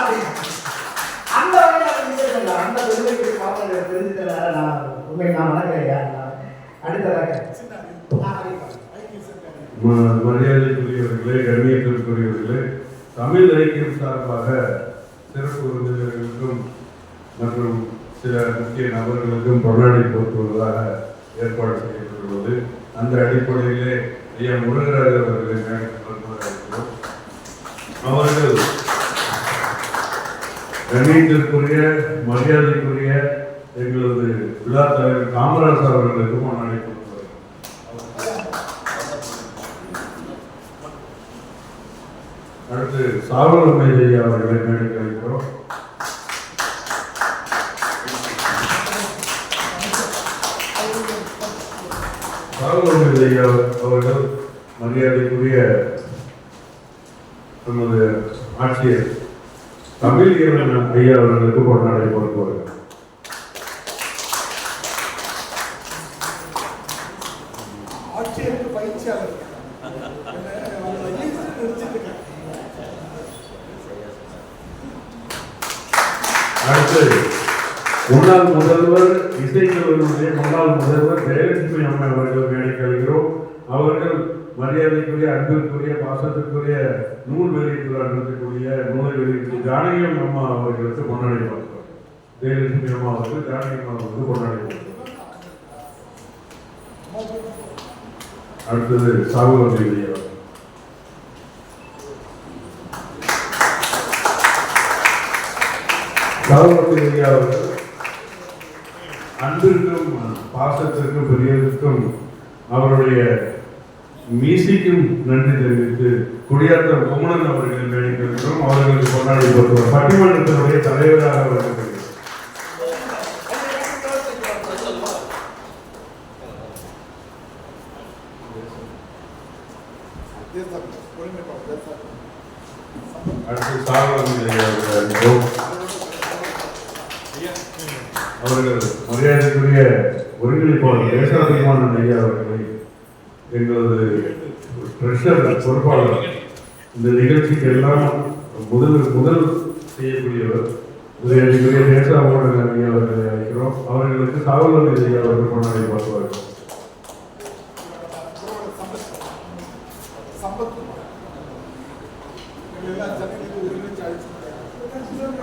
அந்த வகையில் அந்த பெருமைக்கு பாவலர் பெருந்திருக்கிறார நான் உண்மை நான் வணங்குகிறேன். அடுத்ததாக மரியாதைக்குரியவர்களே, கண்ணியத்திற்குரியவர்களே, தமிழ் இலக்கியம் சார்பாக சிறப்பு விருந்தினர்களுக்கும் மற்றும் சில முக்கிய நபர்களுக்கும் பொன்னாடை போட்டுவதாக ஏற்பாடு செய்யப்பட்டுள்ளது. அந்த அடிப்படையிலே ஐயா முருகராஜ் அவர்களை அவர்கள் கண்ணியத்திற்குரிய மரியாதைக்குரிய எங்களது விழா தலைவர் காமராஜ் அவர்களுக்கு பொன்னாடை போட்டுள்ளார். அடுத்து சாவல் ஐயா அவர்களை மேடைக்கு அழைக்கிறோம். சாவல் ஐயா அவர்கள் மரியாதைக்குரிய நமது ஆட்சியர் தமிழ் ஐயா அவர்களுக்கு பொன்னாடை போட்டுவார்கள். ஆட்சியருக்கு பயிற்சியாளர் அடுத்து முன்னாள் முதல்வர் இசைக்கல்லூரியுடைய முன்னாள் முதல்வர் ஜெயலட்சுமி அம்மா அவர்கள் மேடைக்கு அழைக்கிறோம். அவர்கள் மரியாதைக்குரிய அன்பிற்குரிய பாசத்திற்குரிய நூல் வெளியீட்டு நடத்தக்கூடிய நூலை வெளியீட்டு ஜானகி அம்மா அவர்களுக்கு பொன்னாடை போட்டுவார். ஜெயலட்சுமி அம்மா அவர்கள் ஜானகி அம்மா அவர்களுக்கு பொன்னாடை போட்டுவார். அடுத்தது சாகுல் ஐயா சாகுல் அவர்கள் அன்பிற்கும் பாசத்திற்கும் பெரியதற்கும் அவருடைய மீசிக்கும் நன்றி தெரிவித்து குடியாத்தம் குமணன் அவர்கள் மேடைக்கிறோம். அவர்களுக்கு கொண்டாடி போட்டுவார். பட்டிமன்றத்தினுடைய தலைவராக அவர்கள் அடுத்து சாகுல் அவர்கள் மரியாதைக்குரிய ஒருங்கிணைப்பாளர் தேசாபிமானன் ஐயா அவர்களை எங்களது ட்ரெஷரர் பொறுப்பாளர் இந்த நிகழ்ச்சிக்கு எல்லாம் முதல் செய்யக்கூடியவர் மரியாதைக்குரிய தேசாபிமானன் ஐயா அவர்களை அழைக்கிறோம். அவர்களுக்கு சாவல் ஐயா அவர்கள் கொண்டாடி பார்ப்பார்கள்.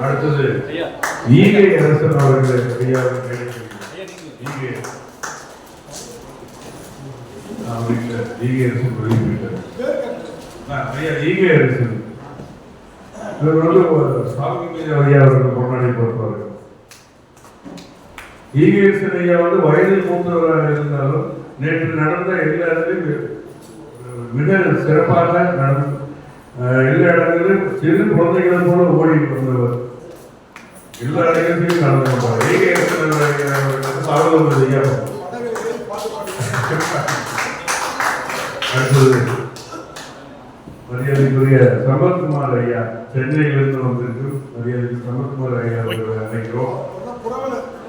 அடுத்தது ஈகை அரசன் அவர்கள் ஐயா ஈகை அரசன் ஐயா அவர்கள் கொண்டாடி பார்ப்பார்கள். ஈகை அரசன் ஐயா வந்து வயதில் மூத்தவராக இருந்தாலும் நேற்று நடந்த எல்லாருக்கும் மிக சிறப்பாக நடந்து எல்லா இடங்களிலும் சிறு குழந்தைகளை போல ஓடி வந்தவர். எல்லா இடங்களிலும் கலந்து கொண்டார். ஈகை அரசன் சாவல் ஐயா. அடுத்தது மரியாதைக்குரிய சம்பத்குமார் ஐயா சென்னையிலிருந்து வந்திருக்கு. மரியாதைக்கு சம்பத்குமார் ஐயா அவர்களை அழைக்கிறோம்.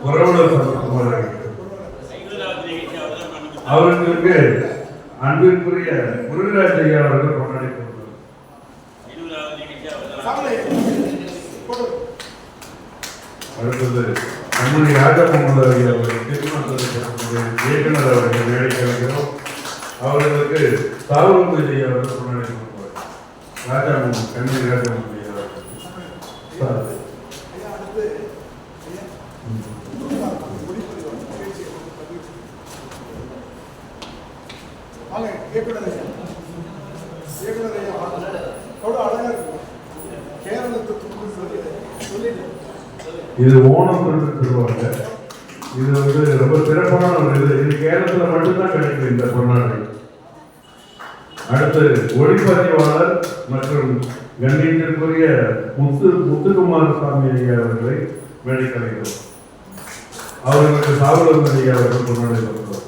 புரவலர் சம்பத்குமார் ஐயா அவர்களுக்கு அன்பிற்குரிய முருகராஜ் ஐயா அவர்கள் கொண்டாடி கொடுத்தார். அடுத்தது நம்முடைய ராஜமுகமது ஐயா அவர்கள் திருமணத்தினுடைய இயக்குனர் அவர்கள் மேடைக்கு அழைக்கிறோம். அவர்களுக்கு சாவல் ஐயா அவர்கள் கொண்டாடி கொடுப்பார். ராஜாமுகம் கண்ணி ராஜமுகம் ஐயா அவர்கள் இது ஓணம் சொல்லுவாங்க. இது வந்து ரொம்ப சிறப்பான ஒரு இது கேரளத்தில் மட்டும்தான் கிடைக்கும் இந்த பொன்னாடை. அடுத்து ஒளிப்பதிவாளர் மற்றும் கண்ணியத்திற்குரிய முத்துக்குமாரசாமி ஐயா அவர்களை மேடை கலைக்கிறோம். அவர்களுக்கு சாகுலன் ஐயா அவர்கள் பொன்னாடை கொடுக்கிறோம்.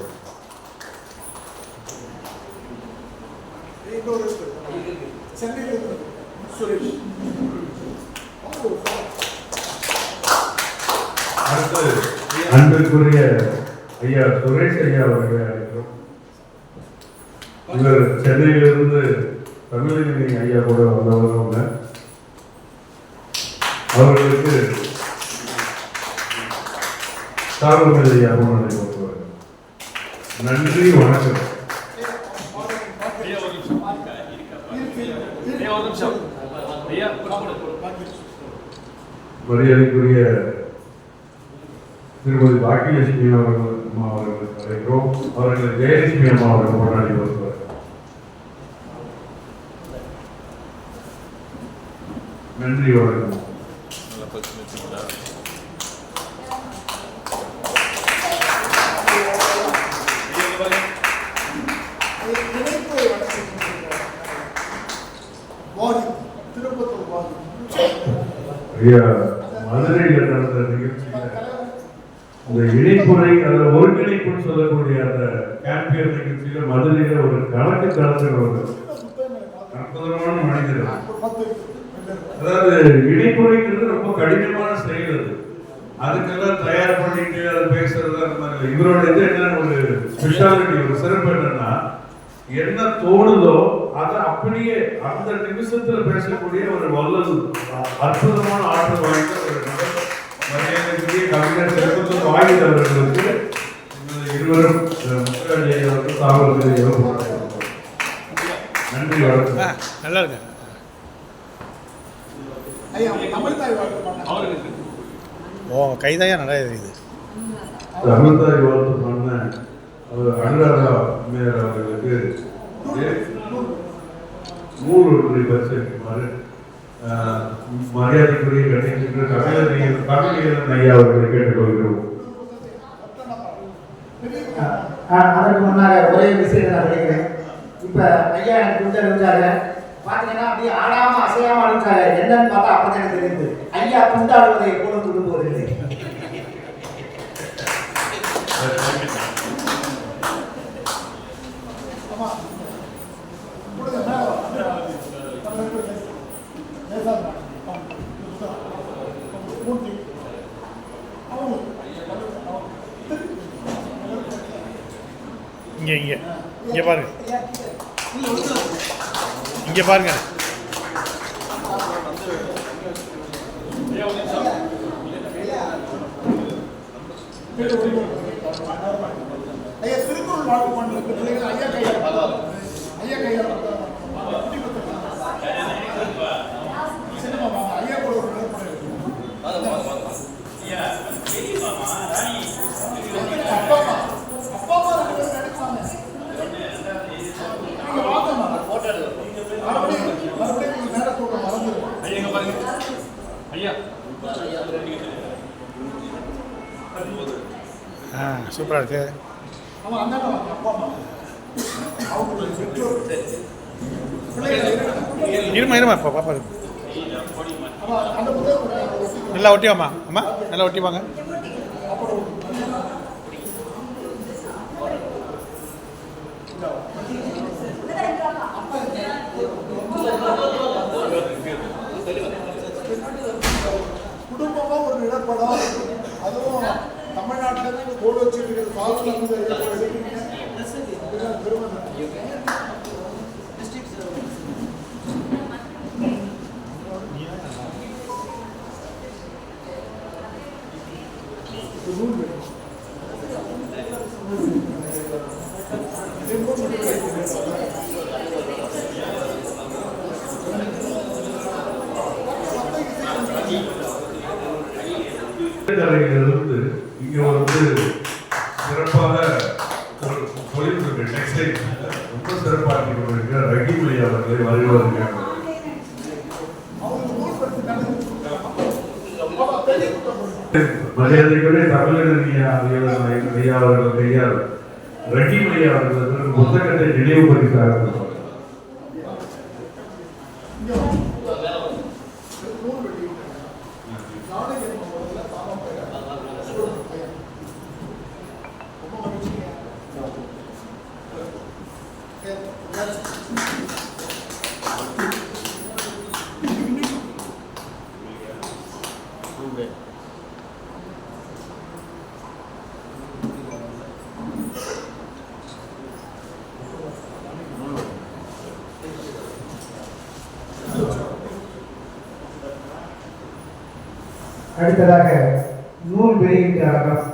அடுத்து அன்பிற்குரிய ஐயா சுரேஷ் ஐயா அவர்களை அழைக்கிறோம். இவர் சென்னையிலிருந்து தமிழக ஐயா கூட வந்தவங்க. அவர்களுக்கு சாகுலன் ஐயா பொன்னாடை கொடுக்கிறார். நன்றி, வணக்கம். மரியாதைக்குரிய திருமதி பாக்கியலட்சுமி அவர்கள் அம்மா அவர்களுக்கு அழைக்கிறோம். அவர்கள் ஜெயலட்சுமி அம்மா அவர்கள் கொண்டாடி வருவார். நன்றி, வணக்கம். ஐயா, மதுரையில் நடந்த நிகழ்ச்சியில் இந்த இணைப்புரை அதில் ஒருங்கிணைப்புன்னு சொல்லக்கூடிய அந்த கேம்பியர் நிகழ்ச்சியில மதுரையில் ஒரு கலந்து ஒரு அற்புதமான மனிதர். அதாவது இணைப்புரைங்கிறது ரொம்ப கடினமான செயல். அதுக்கெல்லாம் தயார் பண்ணிட்டு அதை பேசுறது அந்த மாதிரி. இவரோட இது என்ன ஒரு ஸ்பெஷாலிட்டி, ஒரு சிறப்பு என்னன்னா, என்ன தோணுதோ அதை அப்படியே அந்த நிமிஷத்துல பேசக்கூடிய ஒரு வல்லல், அற்புதமான ஆற்றல் வாய்ந்த ஒரு நபர். மரியாதைக்குரிய கவிஞர் செல்வத்தூர் வாகித் அவர்களுக்கு இருவரும் முத்துராஜ் சாகுலன். நன்றி, வணக்கம். நல்லா இருக்கு. ஓ, கைதாயா நல்லா இருக்குது. தமிழ்தாய் வாழ்த்து பண்ண அனுராதா மேயர் அவர்களுக்கு 100 பரிசு அளிக்குமாறு மரியாதைக்குரிய கணிக்கின்ற தமிழ் ஐயா அவர்களை கேட்டுக்கொள்கிறோம். அதற்கு முன்னாக ஒரே விஷயத்தை நான் படிக்கிறேன். இப்போ ஐயா எனக்கு கொடுத்து அறிவிச்சாங்க. பார்த்தீங்கன்னா அப்படியே ஆடாம அசையாம அனுப்பிச்சாங்க. என்னன்னு பார்த்தா அப்பதான் எனக்கு தெரியுது, ஐயா துண்டாடுவதை எப்போதும் கொண்டு போவதில்லை. இங்கே இங்கே இங்கே பாருங்க, இங்கே பாருங்க. ஐயா திருக்குறள் வாழ்க்கை பண்ணுறது பிள்ளைகள் ஐயா கையால் ஐயா கையால் சினிமா ஐயா கூட ஒரு அப்பா அப்பா நடிப்பாங்க. நீங்க வாங்க மறுபடியும் நேரத்தோட மறந்துடும். ஐயா சூப்பராக இருக்கு. அவன் அந்த அப்பா அம்மா அவங்களுடைய பெற்றோர் இருமா இருமா இப்போ பாப்பா இருக்கு. அந்த புத்தகம் நல்லா ஒட்டி வாமா. அம்மா நல்லா ஒட்டி வாங்க. குடும்பமா ஒரு நிலப்படம், அதுவும் தமிழ்நாட்டில் கோடு வச்சுட்டு சாகுலன் பெருமை. கலையிலிருந்து இங்க வந்து சிறப்பாக தொழில்நுட்ப டெக்ஸ்டைல் ரொம்ப சிறப்பாக கொண்டிருக்கிற ரகிமொழி அவர்களை வருவார்கள். மரியாதைக்குரிய தமிழறிஞர் ஐயா அவர்கள் கையால் ரெட்டிமணி அவர்கள் புத்தகத்தை நினைவுபடுத்தார்கள். அடுத்ததாக நூல் வெளியீட்டு அரங்கம்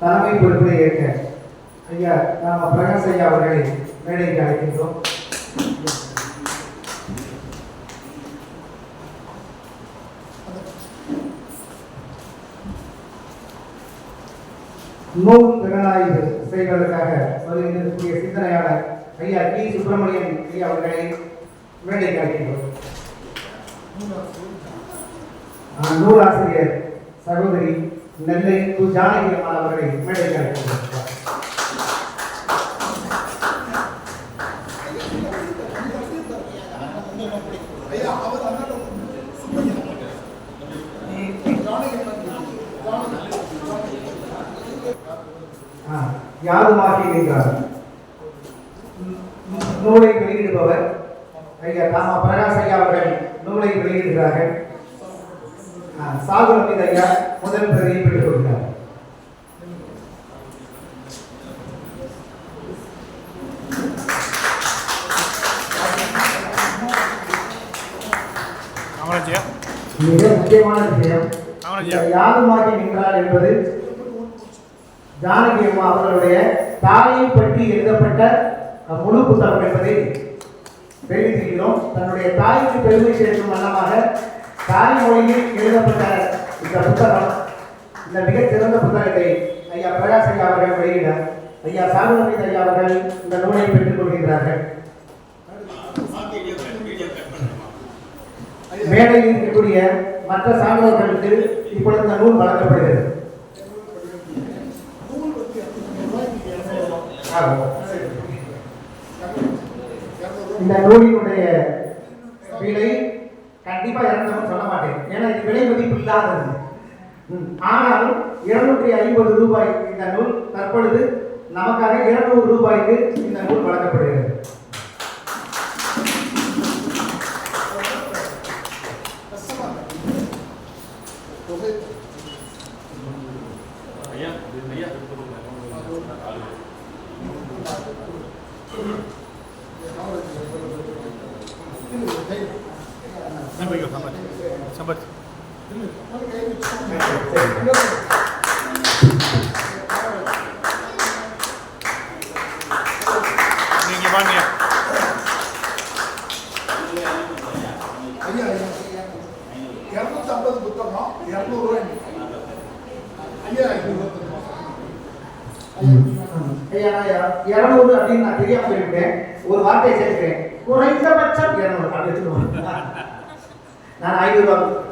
தலைமை பொறுப்பை ஏற்க ஐயா நாம பிரகாஷ் ஐயா அவர்களை மேடைக்கு அழைக்கின்றோம். நூல் திறனாய்வு செய்வதற்காக வருகின்றக்கூடிய சிந்தனையாளர் ஐயா டி சுப்பிரமணியன் ஐயா அவர்களை மேடைக்கு அழைக்கின்றோம். நூலாசிரியர் சகோதரி நெல்லை கு ஜானகி அம்மாள் அவர்களை மேடைக்கு அழைக்கின்றோம். யாதுமாகி நின்றார் நூலை வெளியிடுபவர் ஐயா தாமா பிரகாஷ் ஐயா அவர்கள் நூலை வெளியிடுகிறார்கள். சாகுலமித் ஐயா முதல் பிரதியை பெற்றுக் கொள்கிறார். மிக முக்கியமான விஷயம் யாதுமாகி நின்றார் என்பது ஜானகி அம்மா அவர்களுடைய தாயை பற்றி எழுதப்பட்ட முழு புத்தகம் என்பதை தெரிவித்திருக்கிறோம். தன்னுடைய தாய்க்கு பெருமை சேர்க்கும் வண்ணமாக தாய் மொழியில் எழுதப்பட்ட இந்த புத்தகம், இந்த மிகச் சிறந்த புத்தகத்தை ஐயா பிரகாஷ் ஐயா அவர்கள் வெளியிட ஐயா சாகுலமித் ஐயா அவர்கள் இந்த நூலை பெற்றுக் கொள்கின்றார்கள். மேடையில் இருக்கக்கூடிய மற்ற சான்றோர்களுக்கு இப்பொழுது இந்த நூல் வழங்கப்படுகிறது. இந்த நூலினுடைய விலை கண்டிப்பா 200 சொல்ல மாட்டேன், ஏன்னா இது விலை மதிப்பு இல்லாதது. ஆனாலும் 250 ரூபாய் இந்த நூல் தற்பொழுது நமக்காக 200 ரூபாய்க்கு இந்த நூல் வழங்கப்படுகிறது. நீங்க வாங்க. ஐயா 250 புத்தகம் 200 ரூபாய். ஐயா ஐயா 200 அப்படின்னு நான் தெரியாம சொல்லிவிட்டேன். ஒரு வார்த்தையை சேர்க்கிறேன், குறைந்தபட்சம் 200 அப்படின்னு சொல்லுவாங்க. நான் 500 ரூபாய்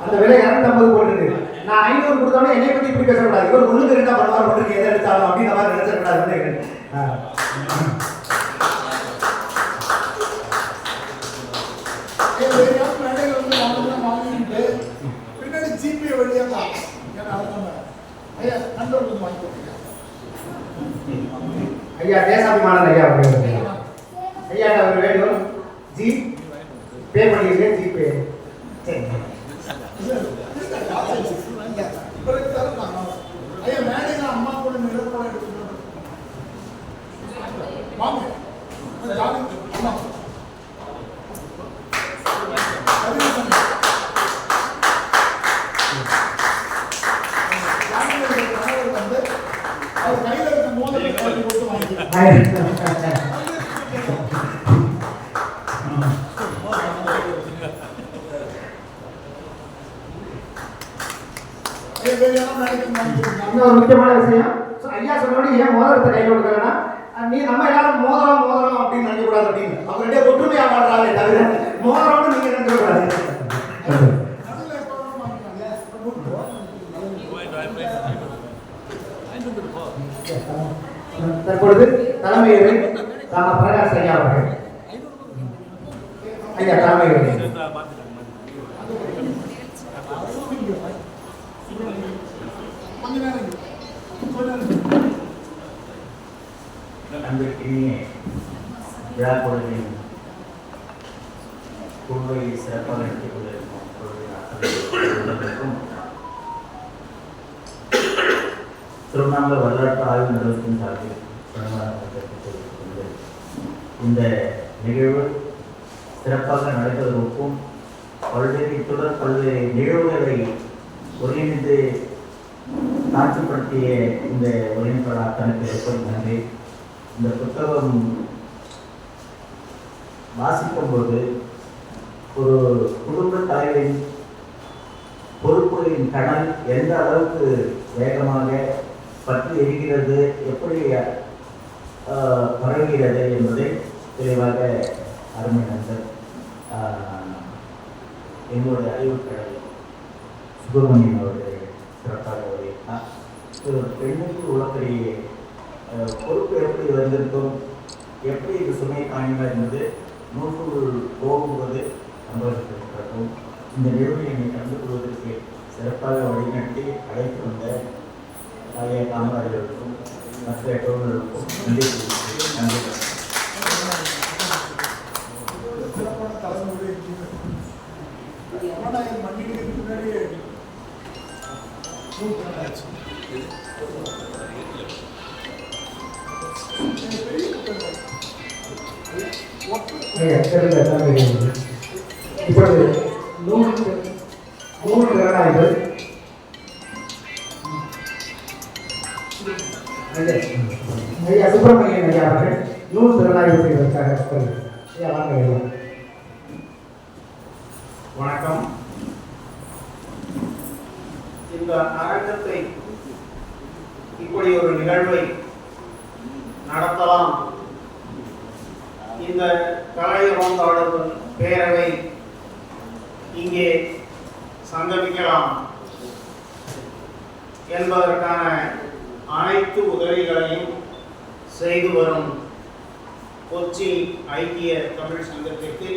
அந்த விலை 250 போட்டுருக்கு. நான் 500 கொடுத்தாலும் என்னை பத்தி இப்படி பேசக்கூடாது. இவர் ஒண்ணுக்கு ரெண்டா பண்ணுவார், ஒன்றுக்கு எதை எடுத்தாலும் அப்படின்ற மாதிரி நினைச்சிடக்கூடாது. பின்னாடி ஜிபே வழியா தான் ஐயா நண்பர்களுக்கு வாங்கி கொடுத்தீங்க. ஐயா தேசாபிமானன் ஐயா அவர்கள் ஐயா அவர் வேண்டும் ஜி பே பண்ணிருக்கேன். ஜிபே ஐயா மேடையில அம்மா கூட நிலப்படம் எடுத்துட்டு வாங்க. அவர் கையில இருக்க மோதலை கொடுத்து வாங்கி சொன்னோடனே ஏன் மோதிரத்தை கையில் கொடுக்கலன்னா நீ நம்ம எல்லாரும் மோதிரம் மோதிரம் அப்படின்னு நினைக்கக்கூடாது அப்படின்னு அவருடைய ஒற்றுமையா வாழ்றாங்களே தவிர மோதிரம்னு நீங்க நினைக்கக்கூடாது. நடுவில் எப்போ வாங்கிக்கிறாங்க தற்பொழுது தலைமையுரை ராம பிரகாஷ் ஐயா அவர்கள். ஐயா தலைமையுரை. கொஞ்ச நேரம் அன்பிற்கினிய விழா பொழுதின் குழுவை சிறப்பாக நடத்திக் கொண்டிருக்கும் பொழுதுக்கும் திருவண்ணாமலை வரலாற்று ஆய்வு நிறுவனத்தின் சார்பில் தெரிவித்துக்கொண்டு இந்த நிகழ்வு சிறப்பாக நடப்பதற்கும் பல்வேறு நிகழ்வுகளை ஒருங்கிணைந்து காட்சிப்படுத்திய இந்த ஒருங்கிணைப்பாளர் அத்தனைக்கு நன்றி. இந்த புத்தகம் வாசிக்கும்போது ஒரு குடும்ப தலைவரின் பொறுப்புகளின் கடல் எந்த அளவுக்கு வேகமாக பற்றி எரிகிறது, எப்படி பரவுகிறது என்பதை தெளிவாக அருமை நண்பர் எங்களுடைய அறிவுக்கடல் சுப்பிரமணியன் அவர்கள் சிறப்பாக வருகிறார். ஒரு பெண்ணுக்கு உலகடைய பொறுப்பு எப்படி வந்திருக்கும், எப்படி இது சுமை காணிகள் என்பது நூற்றுக்குள் போகும்போது நம்பர்களுக்கும் இந்த நிறுவனம் என்னை கலந்து கொள்வதற்கு சிறப்பாக வழிநடத்தி அழைத்து வந்த ஐயா காமராஜர்களுக்கும் மற்ற தோழர்களுக்கும் நன்றி. சிறப்பான தலைமுறை ஜனநாயகம் மன்னிக்கிறதுக்கு முன்னாடியே இப்பொழுது நூறு திறனாய்வு ஐயா சுப்பிரமணியன் ஐயா அவர்கள் நூல் திறனாய்வு செய்வதற்காக ஐயா வாங்க ஐயா. வணக்கம். இந்த அரங்கத்தை இப்படி ஒரு நிகழ்வை நடத்தலாம், இந்த கலை ரோந்தாளர்கள் பேரவை இங்கே சங்கமிக்கலாம் என்பதற்கான அனைத்து உதவிகளையும் செய்து வரும் கொச்சி ஐக்கிய தமிழ் சங்கத்திற்கு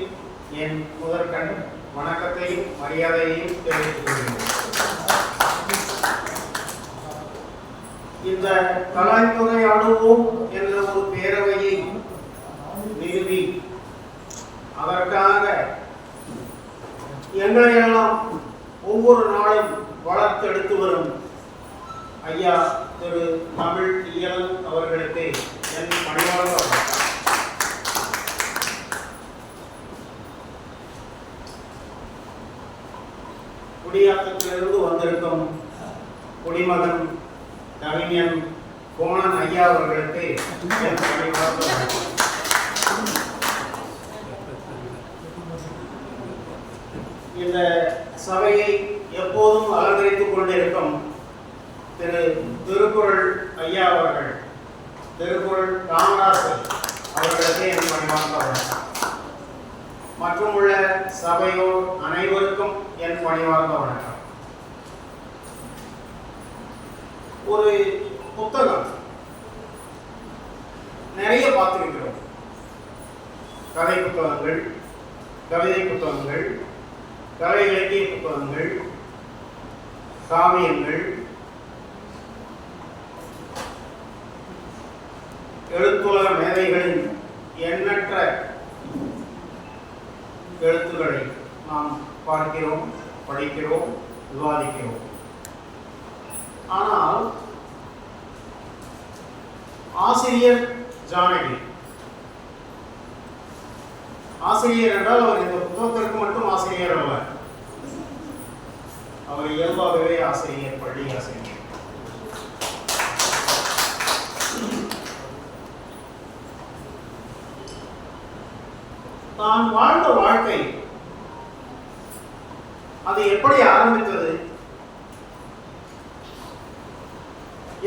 என் முதற்கண் வணக்கத்தையும் மரியாதையையும் தெரிவித்துக் கொள்கிறேன். இந்த கலைத்துறையாடுவோம் என்ற ஒரு பேரவையை நிறுவி அதற்காக எங்களையெல்லாம் ஒவ்வொரு நாளும் வளர்த்தெடுத்து வரும் ஐயா திரு தமிழ் இயல் அவர்களுக்கு என் பணிவாக குடியாத்தத்திலிருந்து வந்திருக்கும் குடிமகன் கவிஞன் கோணன் ஐயா அவர்களுக்கு என் பணிவாக இந்த சபையை எப்போதும் அலங்கரித்துக் கொண்டிருக்கும் திரு திருக்குறள் ஐயா அவர்கள், திருக்குறள் காமராசர் அவர்களுக்கு என் பணிவாக மற்றும் உள்ள சபையோர் அனைவருக்கும் என் பணிவாக வணக்கம். ஒரு புத்தகம் நிறைய பார்த்திருக்கிறோம். கதை புத்தகங்கள், கவிதை புத்தகங்கள், கலை இலக்கிய புத்தகங்கள், காவியங்கள், எழுத்துலக மேதைகளின் எண்ணற்ற எழுத்துக்களை நாம் பார்க்கிறோம், படிக்கிறோம், விவாதிக்கிறோம். ஆனால் ஆசிரியர் ஜானகி, ஆசிரியர் என்றால் அவர் இந்த புத்தகத்திற்கு மட்டும் ஆசிரியர் அல்ல, அவர் இயல்பாகவே ஆசிரியர், பள்ளி ஆசிரியர். தான் வாழ்ந்த வாழ்க்கை அது எப்படி ஆரம்பித்தது,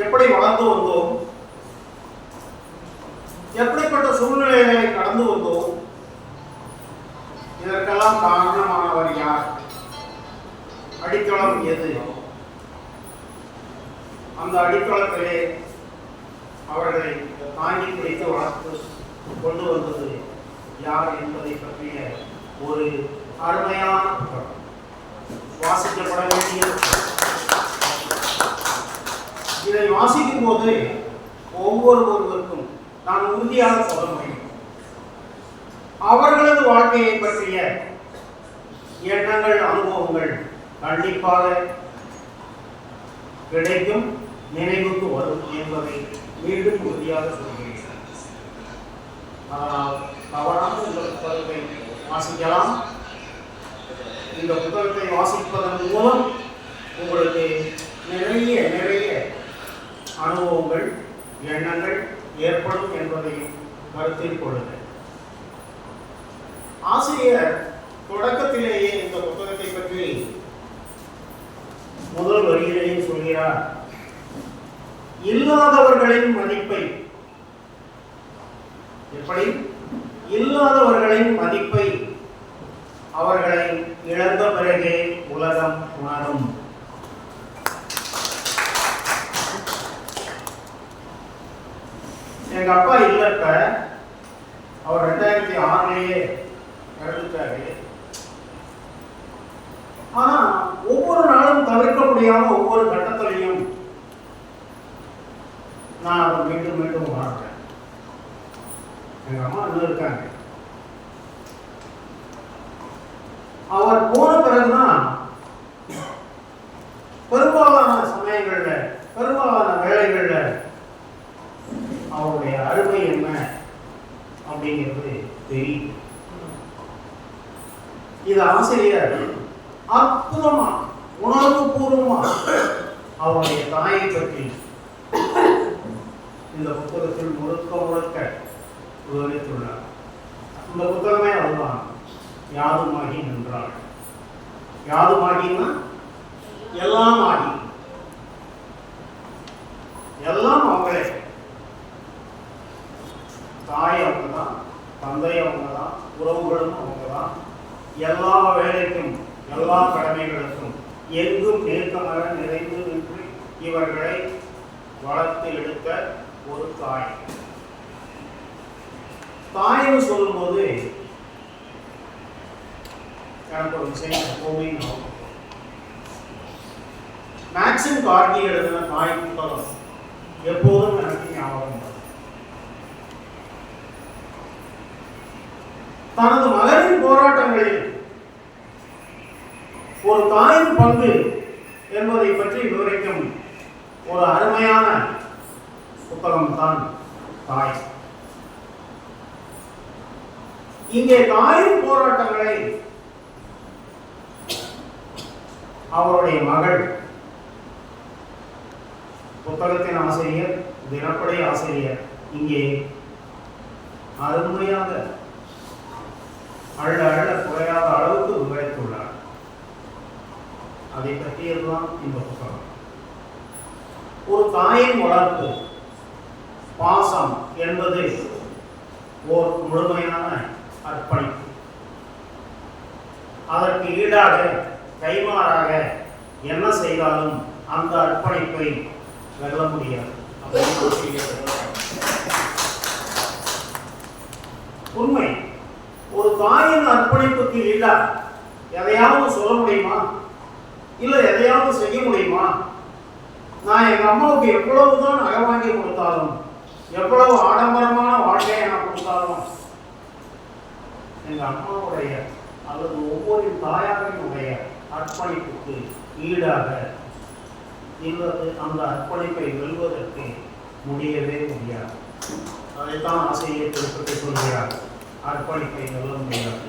எப்படி வளர்ந்து வந்தோம், சூழ்நிலைகளை கடந்து வந்தோம். இதற்கெல்லாம் காரணமானவர் யார்? அடித்தளம் எது? அந்த அடித்தளத்திலே அவர்களை தாங்கி பிடித்து வளர்த்து கொண்டு வந்தது யார் என்பதை பற்றிய ஒரு அருமையான புத்தகம் வாசிக்கப்பட வேண்டியது. இதை வாசிக்கும் போது ஒவ்வொருவருக்கும் நான் உறுதியாக சொல்ல முடியும், அவர்களது வாழ்க்கையை பற்றிய எண்ணங்கள், அனுபவங்கள் கண்டிப்பாக கிடைக்கும், நினைவுக்கு வரும் என்பதை மீண்டும் உறுதியாக சொல்கிறேன். அதனால் தவறான இந்த புத்தகத்தை வாசிக்கலாம். இந்த புத்தகத்தை வாசிப்பதன் மூலம் உங்களுக்கு நிறைய நிறைய அனுபவங்கள், எண்ணங்கள் ஏற்படும் என்பதையும் கருத்தில் கொள்ளுங்கள். ஆசிரியர் தொடக்கத்திலேயே இந்த புத்தகத்தை பற்றி முதல் வரியிலேயே சொல்கிறார், இல்லாதவர்களின் மதிப்பை, எப்படி இல்லாதவர்களின் மதிப்பை அவர்களை இழந்த பிறகே உலகம் உணரும். எங்க அப்பா இல்லப்ப, அவர் 2006 இறந்துட்டாரு. ஆனா ஒவ்வொரு நாளும் தவிர்க்க முடியாம ஒவ்வொரு கட்டத்திலையும் நான் அதை மீண்டும் மீண்டும் உணர்றேன். எங்க அம்மா இன்னும் இருக்காங்க. அவர் போன பிறகுதான் பெரும்பாலான சமயங்கள்ல, பெரும்பாலான வேலைகள்ல அவருடைய அருமை என்ன அப்படிங்கிறது தெரியும். இது ஆசிரியர் அற்புதமா, உணர்வு பூர்வமா அவருடைய தாயை பற்றி இந்த புத்தகத்தில் முழுக்க முழுக்க விவரித்துள்ளார். இந்த புத்தகமே அதுதான், யாதுமாகி நின்றாள். யாதுமாகின்னா எல்லாம் ஆகி, எல்லாம் அவங்களே. தாய் அவங்க தான், தந்தை அவங்க தான், உறவுகளும் அவங்க தான். எல்லா வேலைக்கும், எல்லா கடமைகளுக்கும் எங்கும் நேர்க்கமாக நிறைந்து நின்று இவர்களை வளர்த்து எடுத்த ஒரு தாய். தாய்னு சொல்லும்போது எனக்கு ஒரு விஷயம் எப்பவுமே மேக்சிம் கார்கி எழுதின தாய் புத்தகம் எப்போதும் எனக்கு ஞாபகம் வரும். தனது மகனின் போராட்டங்களில் ஒரு தாயின் பங்கு என்பதை பற்றி விவரிக்கும் ஒரு அருமையான புத்தகம் தான் தாய். இங்கே தாயின் போராட்டங்களை அவருடைய மகள், புத்தகத்தின் ஆசிரியர், தினப்படி ஆசிரியர் இங்கே அருமையாக அள்ள அள்ள குறையாத அளவுக்கு விவரித்துள்ளார். அதை பற்றியதுதான் இந்த புத்தகம். ஒரு தாயின் வளர்ப்பு, பாசம் என்பது ஓர் முழுமையான அர்ப்பணிப்பு. அதற்கு ஈடாக, கைமாறாக என்ன செய்தாலும் அந்த அர்ப்பணிப்பை வெல்ல முடியாது. உண்மை. ஒரு தாயின் அர்ப்பணிப்புக்கு ஈடா எதையாவது சொல்ல முடியுமா? இல்ல எதையாவது செய்ய முடியுமா? நான் எங்க அம்மாவுக்கு எவ்வளவுதான் நகை வாங்கி கொடுத்தாலும், எவ்வளவு ஆடம்பரமான வாழ்க்கையை நான் கொடுத்தாலும், எங்க அம்மாவுடைய அல்லது ஒவ்வொரு தாயாரினுடைய அர்ப்பணிப்புக்கு ஈடாக இல்லது அந்த அர்ப்பணிப்பை வெல்வதற்கு முடியவே முடியாது. அதைத்தான் ஆசிரியர் குறிப்பிட்டு சொல்கிறார், அர்ப்பணிப்பை வெல்ல முடியாது.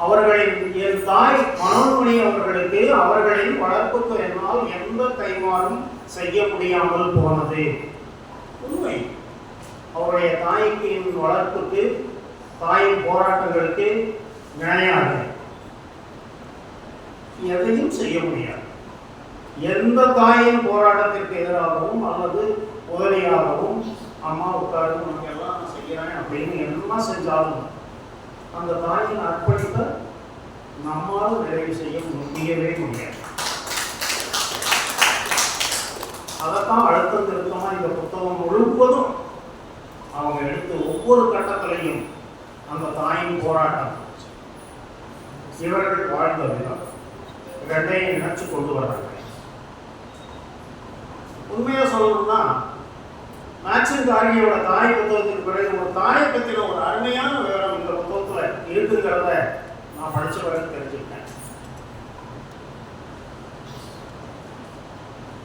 அவர்களின் என் தாய் மனோன்மணி அவர்களுக்கு அவர்களின் வளர்ப்புக்கு என்னால் எந்த கைமாறும் செய்ய முடியாமல் போனது. உண்மை. அவருடைய தாய்க்கு வளர்ப்புக்கு, தாயின் போராட்டங்களுக்கு இணையாக எதையும் செய்ய முடியாது. எந்த தாயின் போராட்டத்திற்கு எதிராகவும் அல்லது உதவியாகவும் அம்மா உட்காரு உனக்கு எல்லாம் நான் செய்கிறேன் அப்படின்னு எல்லாம் செஞ்சாலும் அந்த தாயின் அர்ப்பணிப்பை நம்மால் நிறைவு செய்ய முடியவே முடியாது. அதைத்தான் அழுத்தம் திருத்தமா இந்த புத்தகம் முழுவதும் அவங்க எடுத்து ஒவ்வொரு கட்டத்திலையும் அந்த தாயின் போராட்டம், இவர்கள் வாழ்ந்த விதம், ரெண்டையும் நினைச்சு கொண்டு வர்றாங்க. உண்மையா சொல்லணும்னா மேக்சிம் கார்கியோட தாய் புத்தகத்துக்கு பிறகு ஒரு தாயை பற்றின ஒரு அருமையான விவரம் இந்த புத்தகத்துல இருக்குங்கிறத நான் படிச்ச பிறகு தெரிஞ்சுக்கிட்டேன்.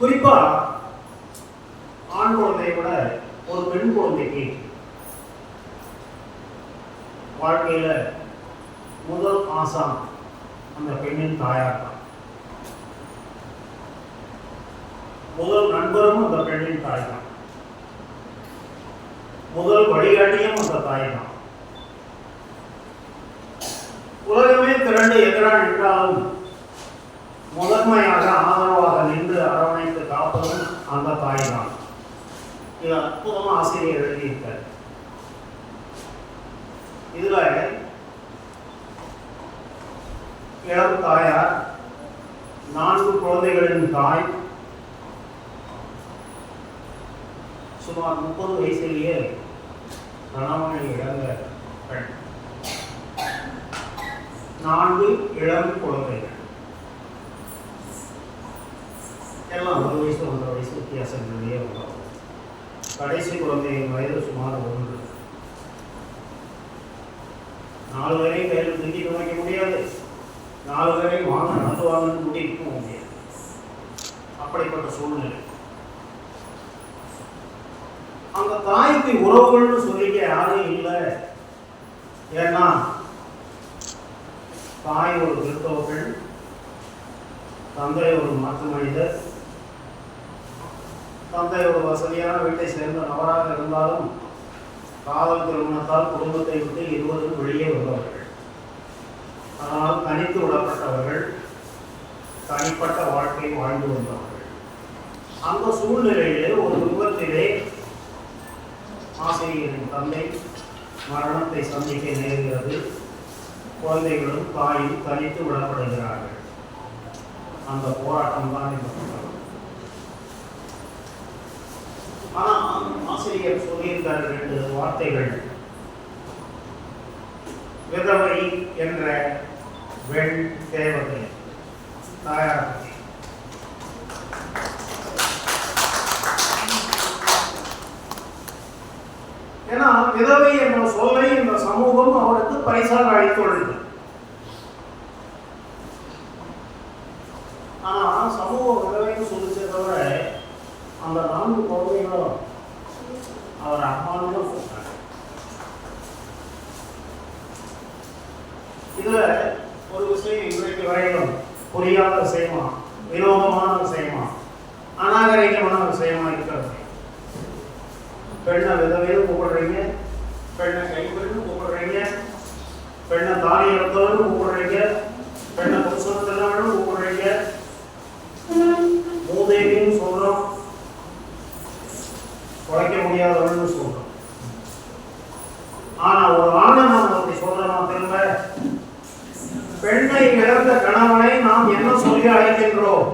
குறிப்பா ஆண் குழந்தையை விட ஒரு பெண் குழந்தைக்கு வாழ்க்கையில முதல் ஆசான் அந்த பெண்ணின் தாயார் தான். முதல் நண்பரும் அந்த பெண்ணின் தாய் தான். முதல் வழிகாட்டியும் அந்த தாய் தான். உலகமே திரண்டு எதிராக நின்றாலும் முதன்மையாக ஆதரவாக நின்று அரவணைத்து காப்பதும் அந்த தாய் தான். இது அற்புதமா ஆசிரியர் எழுதியிருக்கார். இதுல இளம் தாயார், 4 குழந்தைகளின் தாய், சுமார் 30 வயசிலேயே கணவனை இழந்த பெண், 4 இளம் குழந்தைகள், எல்லாம் 1 வயசு 1.5 வயசு வித்தியாசங்களிலேயே உள்ளார். கடைசி குழந்தையின் வயது சுமார் 1. 4 பேரையும் கையில் தூக்கிட்டு வைக்க முடியாது, 4 பேரையும் வாங்க நடத்துவாங்கன்னு கூட்டிட்டு போக முடியாது. அப்படிப்பட்ட சூழ்நிலை. அந்த தாய்க்கு உறவுகள்னு சொல்லிக்க யாரும் இல்லை. ஏன்னா தாய் ஒரு கிறிஸ்தவ பெண், தந்தை ஒரு மாற்று மனிதர். தந்தை ஒரு வசதியான வீட்டை சேர்ந்த நபராக இருந்தாலும் காதல் திருமணத்தால் குடும்பத்தை விட்டு இருவரும் வெளியே வந்தவர்கள். ஆனால் தனித்து விடப்பட்டவர்கள், தனிப்பட்ட வாழ்க்கை வாழ்ந்து வந்தவர்கள். அந்த சூழ்நிலையிலே ஒரு விபத்திலே ஆசிரியரின் தந்தை மரணத்தை சந்திக்க நேர்கிறது. குழந்தைகளும் தாயும் தனித்து விடப்படுகிறார்கள். அந்த போராட்டம் தான் இந்த புத்தகம். ஆனால் ஆசிரியர் சொல்லியிருக்கார் 2 வார்த்தைகள். விதவை என்ற வெண் தேவதை தாயார். ஏன்னா விதவை என்ற சொல்லை இந்த சமூகம் அவருக்கு பரிசாக அளித்துள்ளது. ஆனா சமூகம் விதவைன்னு சொல்லிச்சே தவிர அந்த 4 குழந்தைகளும் அவர் அம்மான்னு சொல்றாங்க. இதுல ஒரு விஷயம் இன்றைக்கு வரையிலும் புரியாத விஷயமா, வினோதமான விஷயமா, அநாகரிகமான விஷயமா இருக்கிறது. பெண்ணை விதவைன்னு கூப்பிடுறீங்க, பெண்ணை கைப்பெண்ணு கூப்பிடுறீங்க, பெண்ணை தாலி இழந்தவன்னு கூப்பிடுறீங்க, பெண்ணை புருஷனத்தில்லைன்னு கூப்பிடுறீங்க, மூதேவின்னு சொல்றோம், குறைக்க முடியாதவன்னு சொல்றோம். ஆனா ஒரு ஆணை நாம் அப்படி சொல்றோம். திரும்ப பெண்ணை இழந்த கணவனை நாம் என்ன சொல்லி அழைக்கின்றோம்?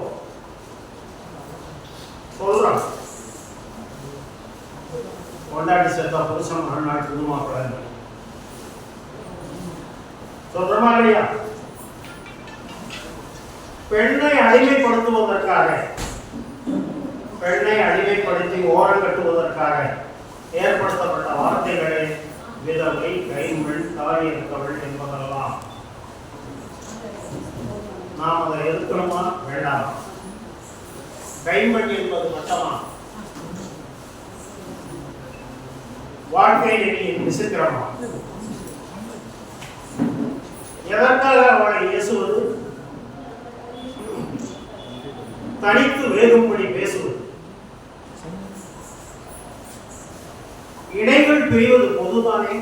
சொல்றோம், கொண்டாடி செத்தா புருஷன் மறுநாள் புதுமா குழந்தை சொல்றோமா இல்லையா? பெண்ணை அடிமைப்படுத்துவதற்காக, பெண்ணை அடிமைப்படுத்தி ஓரம் கட்டுவதற்காக ஏற்படுத்தப்பட்ட வார்த்தைகளே விதவை, கைம்பெண், தாலி இருக்கவள் என்பதெல்லாம். நாம் அதை எதிர்க்கணுமா வேண்டாமா? கைம்பெண் என்பது மட்டுமா? வாழ்க்கையை நீ விசித்திரமா? எதற்காக அவளை இயேசுவது? தனித்து வேகும்படி பேசுவது. இடைகள் பிரிவது பொதுதானே,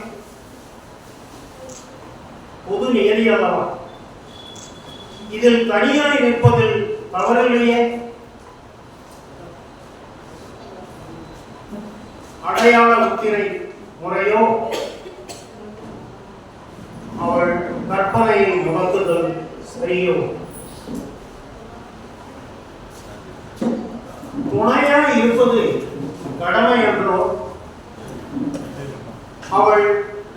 பொது நியதி அல்லவா? இதில் தனியாய் நிற்பதில் தவறில்லையே. அடையாள முத்திரை முறையோ அவள் கற்பனையை முடக்குதல் சரியோ? துணையாய் இருப்பது கடமை என்றோ, அவள்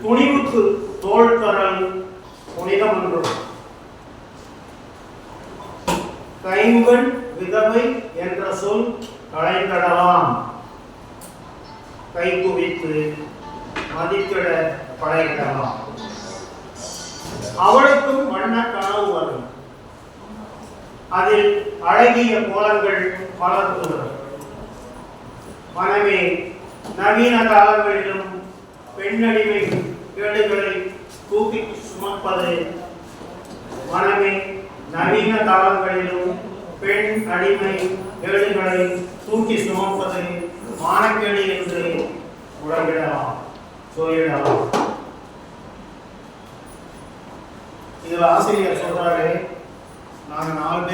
துணிவுக்கு தோள் தரல் புனிதம் என்றோ, கைம்பெண் விதவை என்ற சொல் களைந்திடலாம், கை குவித்து மதித்திட படையிடலாம். அவளுக்கும் வண்ண கனவு வரும், அதில் அழகிய கோலங்கள் மலர்ந்துள்ளது. மனமே, நவீன காலங்களிலும் பெண்ணடிமை கேடுகளை தூக்கி சுமப்பது, மனமே நவீன காலங்களிலும் பெண் அடிமை கேடுகளை தூக்கி சுமப்பது மானக்கேடு என்று முழங்கிடலாம், சொல்லிடலாம். இதுல ஆசிரியர் சொல்றாரு, நாங்க 4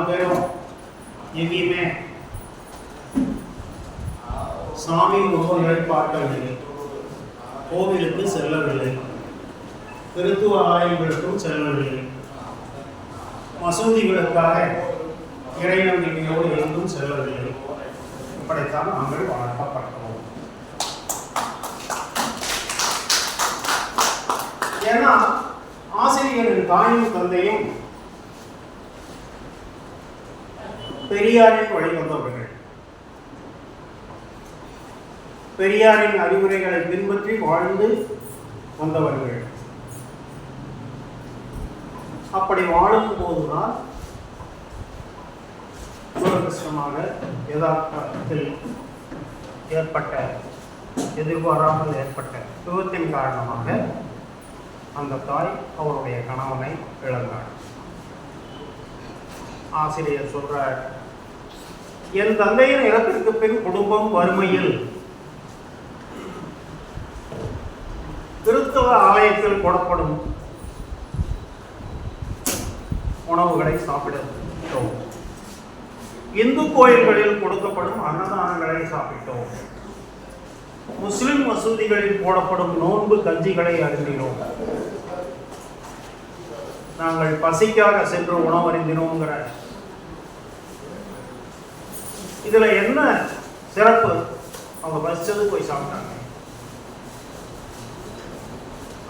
பேரும் எங்கேயுமே சாமி உருவங்களை பார்க்கவில்லை, கோவிலுக்கு செல்லவில்லை, கிறித்துவ ஆலயங்களுக்கும் செல்லவில்லை, மசூதிகளுக்காக இறை நம்பிக்கையோடு எங்கும் செல்லவில்லை. இப்படித்தான் நாங்கள் வளர்க்கப்பட்டோம். ஏன்னா ஆசிரியரின் தாயும் தந்தையும் பெரியாரின் வழிவந்தவர்கள். பெரியாரின் அறிவுரைகளை பின்பற்றி வாழ்ந்து வந்தவர்கள். அப்படி வாழும் போதுதான் துரதிருஷ்டமாக யதார்த்தத்தில் ஏற்பட்ட, எதிர்பாராமல் ஏற்பட்ட விபத்தின் காரணமாக அந்த தாய் அவருடைய கணவனை இழந்தார். ஆசிரியர் சொல்றார், என் தந்தையின் இறப்பிற்கு பின் குடும்பம் வறுமையில் கிறிஸ்தவ ஆலயத்தில் போடப்படும் உணவுகளை சாப்பிட்டோம், இந்து கோயில்களில் கொடுக்கப்படும் அன்னதானங்களை சாப்பிட்டோம், முஸ்லிம் மசூதிகளில் போடப்படும் நோன்பு கஞ்சிகளை அருந்தினோம், நாங்கள் பசிக்காக சென்று உணவருந்தினோங்கிற. இதுல என்ன சிறப்பு? அவங்க பசிச்சது போய் சாப்பிட்டாங்க.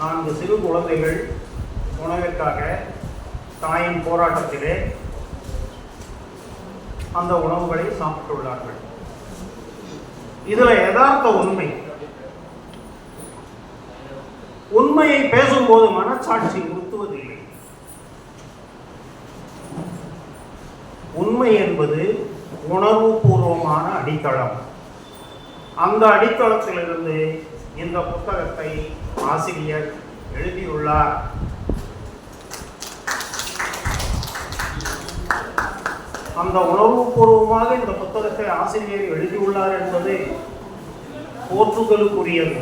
4 சிறு குழந்தைகள் உணவிற்காக தாயின் போராட்டத்திலே அந்த உணவுகளை சாப்பிட்டுள்ளார்கள். இதுல யதார்த்த உண்மையை பேசும்போது மனசாட்சி உறுத்துவதில்லை. உண்மை என்பது உணர்வு பூர்வமான அடித்தளம். அந்த அடித்தளத்திலிருந்து இந்த புத்தகத்தை ஆசிரியர் எழுதியுள்ளார். அந்த உணர்வுபூர்வமாக இந்த புத்தகத்தை ஆசிரியர் எழுதியுள்ளார் என்பது போற்றுதலுக்குரியது.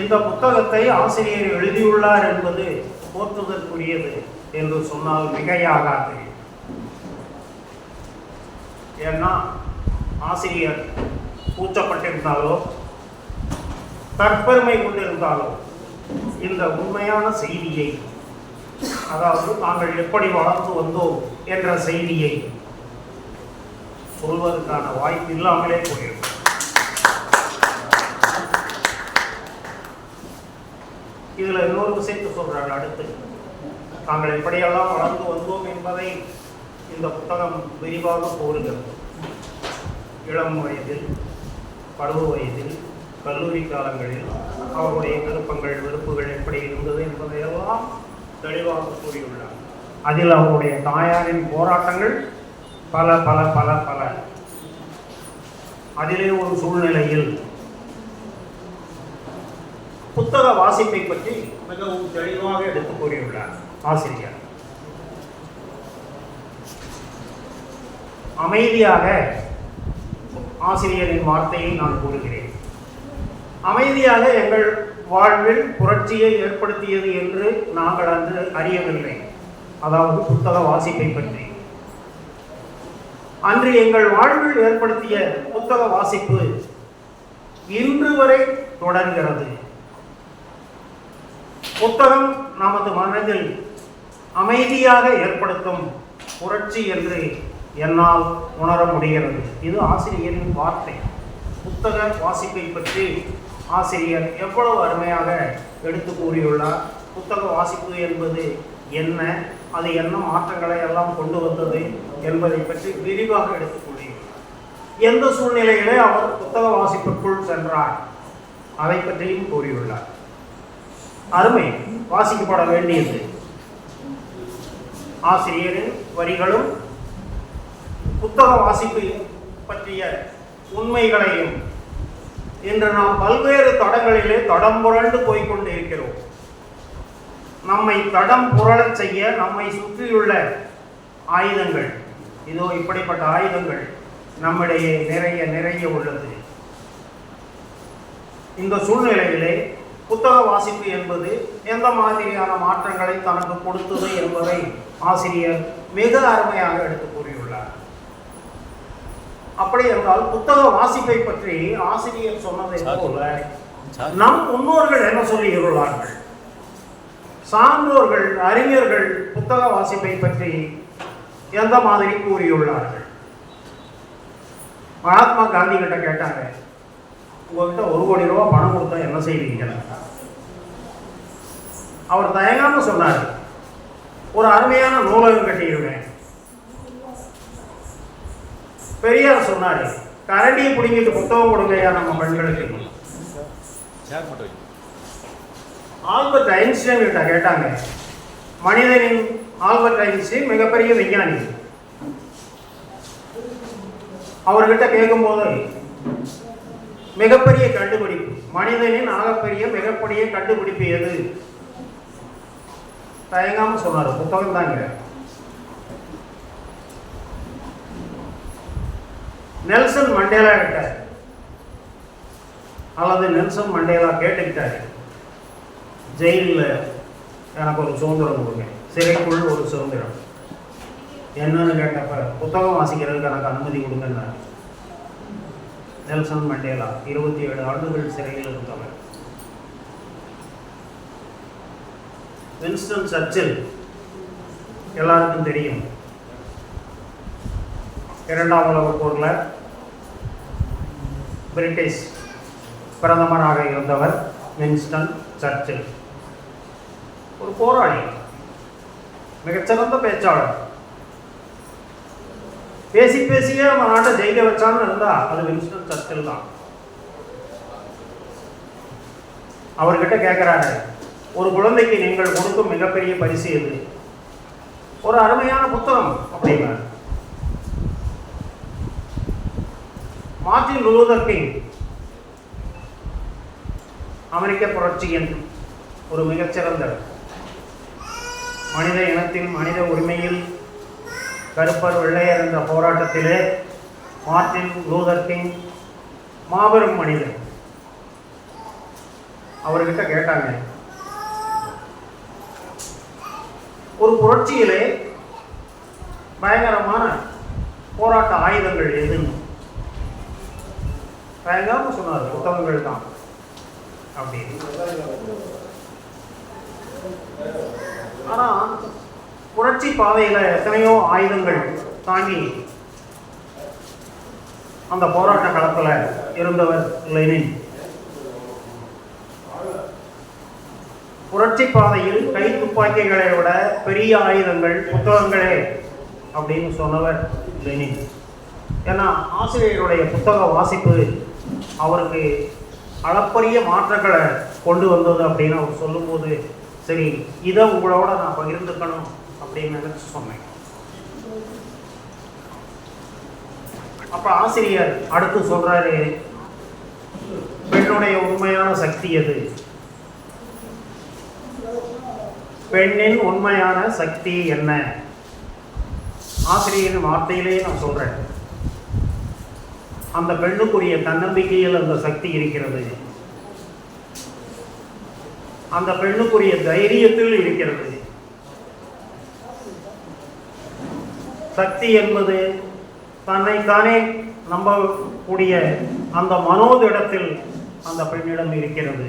இந்த புத்தகத்தை ஆசிரியர் எழுதியுள்ளார் என்பது போற்றுதலுக்குரியது என்று சொன்னால் மிகையாகாது. ஏன்னா ஆசிரியர் கூச்சப்பட்டிருந்தாலோ தற்பெருமை கொண்டிருந்தாலோ இந்த உண்மையான செய்தியை, அதாவது நாங்கள் எப்படி வளர்ந்து வந்தோம் என்ற செய்தியை சொல்வதற்கான வாய்ப்பு இல்லாமலே போயிருக்கும். இதுல இன்னொரு விஷயத்தை சொல்றாங்க. அடுத்து நாங்கள் எப்படியெல்லாம் வளர்ந்து வந்தோம் என்பதை இந்த புத்தகம் விரிவாக கூறுகிறது. இளம் வயதில், பருவ வயதில், கல்லூரி காலங்களில் அவருடைய விருப்பங்கள் வெறுப்புகள் எப்படி இருந்தது என்பதையெல்லாம் தெளிவாக கூறியுள்ளார். அதில் அவருடைய தாயாரின் போராட்டங்கள் பல பல பல பல. அதிலே ஒரு சூழ்நிலையில் புத்தக வாசிப்பை பற்றி மிகவும் தெளிவாக எடுத்து கூறியுள்ளார் ஆசிரியர். அமைதியாக ஆசிரியரின் வார்த்தையை நான் கூறுகிறேன். அமைதியாக எங்கள் வாழ்வில் புரட்சியை ஏற்படுத்தியது என்று நாங்கள் அன்று அறியவில்லை. அதாவது புத்தக வாசிப்பை பற்றி. அன்று எங்கள் வாழ்வில் ஏற்படுத்திய புத்தக வாசிப்பு இன்று வரை தொடர்கிறது. புத்தகம் நமது மனதில் அமைதியாக ஏற்படுத்தும் புரட்சி என்று என்னால் உணர முடிகிறது. இது ஆசிரியரின் வார்த்தை. புத்தக வாசிப்பை பற்றி ஆசிரியர் எவ்வளவு அருமையாக எடுத்து கூறியுள்ளார். புத்தக வாசிப்பு என்பது என்ன, அது என்ன மாற்றங்களை எல்லாம் கொண்டு வந்தது என்பதை பற்றி விரிவாக எடுத்துக் கூறியுள்ளார். எந்த சூழ்நிலையிலே அவர் புத்தக வாசிப்புக்குள் சென்றார் அதை பற்றியும் கூறியுள்ளார். அருமை, வாசிக்கப்பட வேண்டியது. ஆசிரியரின் வரிகளும் புத்தக வாசிப்பு பற்றிய உண்மைகளையும் இன்று நாம் பல்வேறு தடங்களிலே தடம் புரண்டு போய்கொண்டு இருக்கிறோம். நம்மை தடம் புரளச் செய்ய நம்மை சுற்றியுள்ள ஆயுதங்கள், இதோ இப்படிப்பட்ட ஆயுதங்கள் நம்மிடையே நிறைய உள்ளது. இந்த சூழ்நிலையிலே புத்தக வாசிப்பு என்பது எந்த மாதிரியான மாற்றங்களை தனக்கு கொடுத்தது என்பதை ஆசிரியர் மிக அருமையாக எடுத்து கூறியுள்ளார். அப்படி என்றால் புத்தக வாசிப்பை பற்றி ஆசிரியர் சொன்னதை போல நம் முன்னோர்கள் என்ன சொல்லுகிறார்கள், சான்றோர்கள் அறிஞர்கள் புத்தக வாசிப்பை பற்றி எந்த மாதிரி கூறியுள்ளார்கள். மகாத்மா காந்தி கிட்ட கேட்டாங்க, உங்ககிட்ட 1 கோடி ரூபாய் பணம் கொடுத்தா என்ன செய்வீங்க? அவர் தயங்காம சொன்னார், ஒரு அருமையான நூலகம் கட்டிடுவேன். பெரியார் சொன்னார், கரண்டியை பிடிங்கிட்டு புத்தகம் கொடுங்கயா நம்ம பெண்களுக்கு. ஆல்பர்ட் ஐன்ஸ்டைன் கிட்ட கேட்டாங்க, மனிதனின் ஆல்பர்ட் ஐன்ஸ்டைன் மிகப்பெரிய விஞ்ஞானி. அவர்கிட்ட கேட்கும்போது மிகப்பெரிய கண்டுபிடிப்பு, மனிதனின் மிகப்பெரிய கண்டுபிடிப்பு எது? தயங்காம சொன்னார், புத்தகம் தாங்க. நெல்சன் மண்டேலா கிட்ட அல்லது நெல்சன் மண்டேலா கேட்டுக்கிட்டாரு, ஜெயிலில் எனக்கு ஒரு சுதந்திரம் கொடுங்க, சிறைக்குள் ஒரு சுதந்திரம். என்னன்னு கேட்டப்ப புத்தகம் வாசிக்கிறதுக்கு எனக்கு அனுமதி கொடுங்கன்னாரு. நெல்சன் மண்டேலா 27 ஆண்டுகள் சிறையில் இருந்தவர். வின்ஸ்டன் சர்ச்சில் எல்லாருக்கும் தெரியும், 2ஆம் உலகப் போரில் பிரிட்டிஷ் பிரதமராக இருந்தவர் வின்ஸ்டன் சர்ச்சில். ஒரு போராளி, மிகச்சிறந்த பேச்சாளர். பேசியே நம்ம நாட்டை ஜெயிக்க வச்சான்னு இருந்தா அது வின்ஸ்டன் சர்ச்சில் தான். அவர்கிட்ட கேட்கிறாரு, ஒரு குழந்தைக்கு நீங்கள் கொடுக்கும் மிகப்பெரிய பரிசு எது? ஒரு அருமையான புத்தகம் அப்படின்னா. மார்ட்டின் லூதர் கிங் அமெரிக்க புரட்சியின் ஒரு மிகச்சிறந்த மனித இனத்தின் மனித உரிமையில் கருப்பர் வெள்ளையர் என்ற போராட்டத்திலே மார்ட்டின் லூதர் கிங் மாபெரும் மனிதன். அவர்கிட்ட கேட்டாங்க, ஒரு புரட்சியிலே பயங்கரமான போராட்ட ஆயுதங்கள் எதுன்னு. பயங்கரமா சொன்னார், புத்தகங்கள் தான் அப்படின்னு. ஆனா புரட்சி பாதையில எத்தனையோ ஆயுதங்கள் தாங்கி அந்த போராட்ட களத்துல இருந்தவர் லெனின். புரட்சி பாதையில் கை துப்பாக்கிகளை விட பெரிய ஆயுதங்கள் புத்தகங்களே அப்படின்னு சொன்னவர் லெனின். ஏன்னா ஆசிரியருடைய புத்தக வாசிப்பு அவருக்கு அளப்பரிய மாற்றங்களை கொண்டு வந்தது அப்படின்னு அவர் சொல்லும்போது, சரி இதை உங்களோட நான் பகிர்ந்துக்கணும் அப்படின்னு நினைச்சு சொன்னேன். அப்ப ஆசிரியர் அடுத்து சொல்றாரு, பெண்ணுடைய உண்மையான சக்தி எது? பெண்ணின் உண்மையான சக்தி என்ன? ஆசிரியரின் வார்த்தையிலே நான் சொல்றேன், அந்த பெண்ணுக்குரிய தன்னம்பிக்கையில் அந்த சக்தி இருக்கிறது. அந்த பெண்ணுக்குரிய தைரியத்தில் இருக்கிறது. சக்தி என்பது தன்னைத்தானே நம்பக்கூடிய அந்த மனோதிடத்தில் அந்த பெண்ணிடம் இருக்கிறது.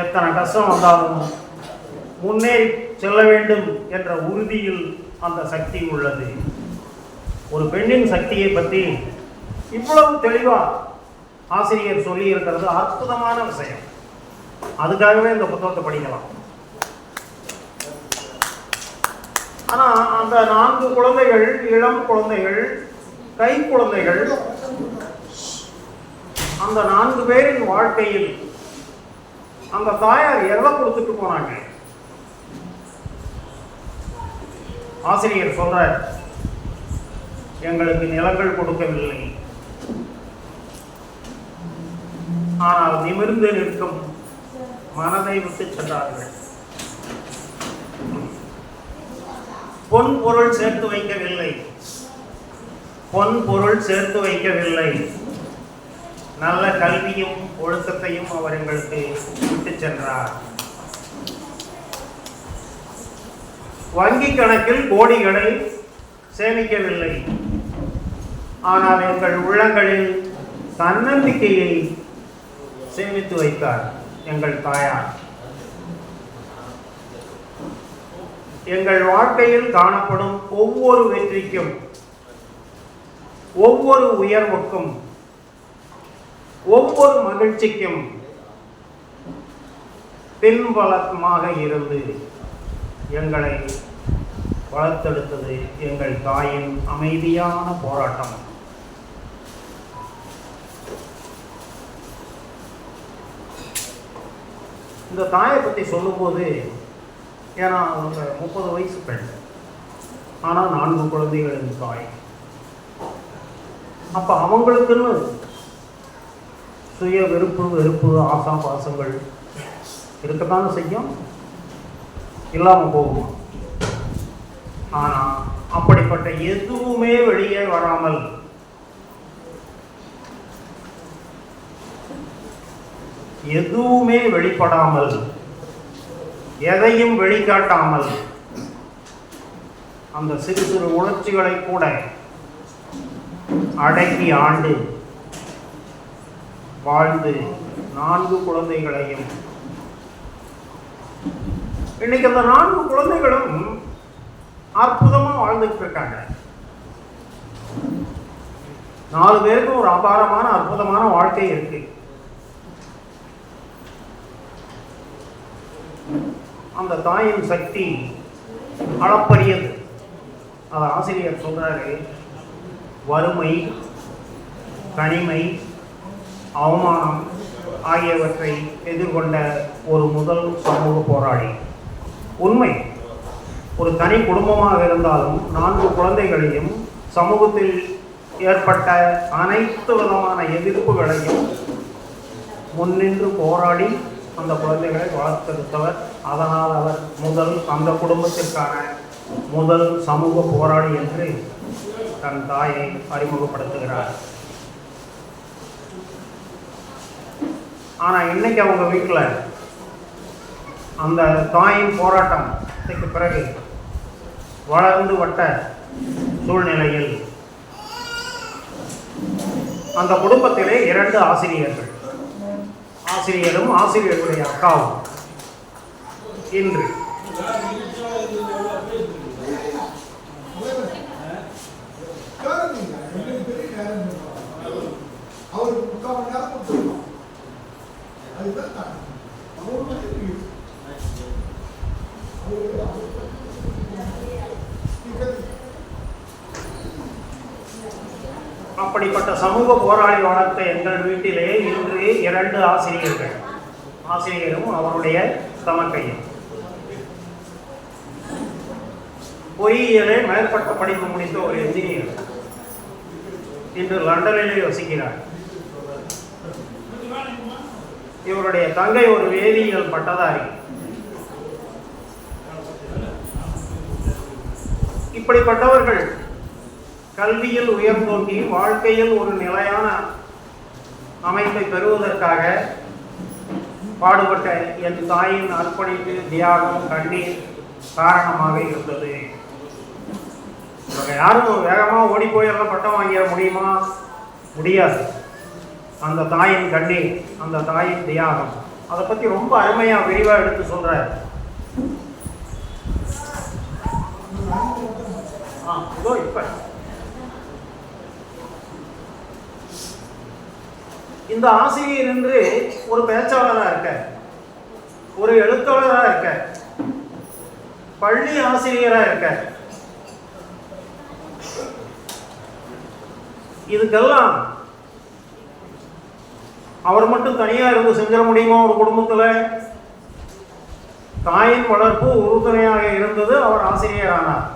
எத்தனை கஷ்டம் வந்தாலும் முன்னேறி செல்ல வேண்டும் என்ற உறுதியில் அந்த சக்தி உள்ளது. ஒரு பெண்ணின் சக்தியை பற்றி இவ்வளவு தெளிவா ஆசிரியர் சொல்லி இருக்கிறது அற்புதமான விஷயம். அதுக்காகவே இந்த புத்தகத்தை படிக்கலாம். ஆனா அந்த 4 குழந்தைகள், இளம் குழந்தைகள், கை குழந்தைகள், அந்த 4 பேரின் வாழ்க்கையில் அந்த தாயார் எதை கொடுத்துட்டு போனாங்க? ஆசிரியர் சொல்றார், எங்களுக்கு நிலங்கள் கொடுக்கவில்லை, ஆனால் நிமிர்ந்து நிற்கும் மனதை விட்டு சென்றார்கள். பொன் பொருள் சேர்த்து வைக்கவில்லை, பொன் பொருள் சேர்த்து வைக்கவில்லை, நல்ல கல்வியும் ஒழுக்கத்தையும் அவர் எங்களுக்கு விட்டு சென்றார். வங்கி கணக்கில் கோடிகளை சேமிக்கவில்லை, ஆனால் எங்கள் உள்ளங்களில் தன்னம்பிக்கையை சேமித்து வைத்தார் எங்கள் தாயார். எங்கள் வாழ்க்கையில் காணப்படும் ஒவ்வொரு வெற்றிக்கும், ஒவ்வொரு உயர்வுக்கும், ஒவ்வொரு மகிழ்ச்சிக்கும் பின்பலமாக இருந்து எங்களை வளர்த்தெடுத்தது எங்கள் தாயின் அமைதியான போராட்டம். இந்த தாயை பற்றி சொல்லும்போது, ஏன்னா அவங்க 30 வயசு பெண், ஆனால் 4 குழந்தைகளின் தாய். அப்போ அவங்களுக்குன்னு சுய வெறுப்பு, ஆசா பாசங்கள் இருக்கத்தானே செய்யும், இல்லாமல் போகுமா? ஆனால் அப்படிப்பட்ட எதுவுமே வெளியே வராமல், எதுவுமே வெளிப்படாமல், எதையும் வெளிக்காட்டாமல், அந்த சிறு சிறு உணர்ச்சிகளை கூட அடக்கி ஆண்டு வாழ்ந்து 4 குழந்தைகளையும், இன்னைக்கு அந்த 4 குழந்தைகளும் அற்புதமா வாழ்ந்துட்டு இருக்காங்க. 4 பேருக்கும் ஒரு அபாரமான அற்புதமான வாழ்க்கை இருக்கு. அந்த தாயின் சக்தி அளப்பரியது. அது ஆசிரியர் சொல்றாரு, வறுமை, தனிமை, அவமானம் ஆகியவற்றை எதிர்கொண்ட ஒரு முதல் சமூக போராளி. உண்மை, ஒரு தனி குடும்பமாக இருந்தாலும் 4 குழந்தைகளையும் சமூகத்தில் ஏற்பட்ட அனைத்து விதமான எதிர்ப்புகளையும் முன்னின்று போராடி அந்த குழந்தைகளை வளர்த்தெடுத்தவர். அதனால் அவர் அந்த குடும்பத்திற்கான முதல் சமூக போராளி என்று தன் தாயை அறிமுகப்படுத்துகிறார். ஆனால் இன்னைக்கு அவங்க வீட்டில் அந்த தாயின் போராட்டத்துக்கு பிறகு வளர்ந்து வட்ட சூழ்நிலையில் அந்த குடும்பத்திலே 2 ஆசிரியர்கள், ஆசிரியரும் ஆசிரியர்களுடைய அக்காவும் இன்று அப்படிப்பட்ட சமூக போராளி வளர்த்த எங்கள் வீட்டிலே இன்று 2 ஆசிரியர்கள், ஆசிரியரும் அவருடைய தமக்கையும். பொறியியலே மேற்பட்ட படிப்பு முடித்த ஒரு என்ஜினியர் இன்று லண்டனிலே வசிக்கிறார். இவருடைய தங்கை ஒரு வேதியியல் பட்டதாரி. இப்படிப்பட்டவர்கள் கல்வியில் உயர்ந்தோங்கி வாழ்க்கையில் ஒரு நிலையான அமைப்பை பெறுவதற்காக பாடுபட்ட என் தாயின் அர்ப்பணிப்பு, தியாகம், கண்ணீர் காரணமாக இருந்தது. இவங்க யாரும் வேகமாக ஓடி போய் எல்லாம் பட்டம் வாங்கிட முடியுமா? முடியாது. அந்த தாயின் கண்ணீர், அந்த தாயின் தியாகம், அதை பற்றி ரொம்ப அருமையாக விரிவாக எடுத்து சொல்கிறார். இதோ இப்போ இந்த ஆசிரியர் என்று ஒரு பேச்சாளராக இருக்க, ஒரு எழுத்தாளராக இருக்க, பள்ளி ஆசிரியராக இருக்க, இதுக்கெல்லாம் அவர் மட்டும் தனியாக இருந்து செஞ்சிட முடியுமா? ஒரு குடும்பத்தில் தாயின் வளர்ப்பு உறுதுணையாக இருந்தது, அவர் ஆசிரியரானார்.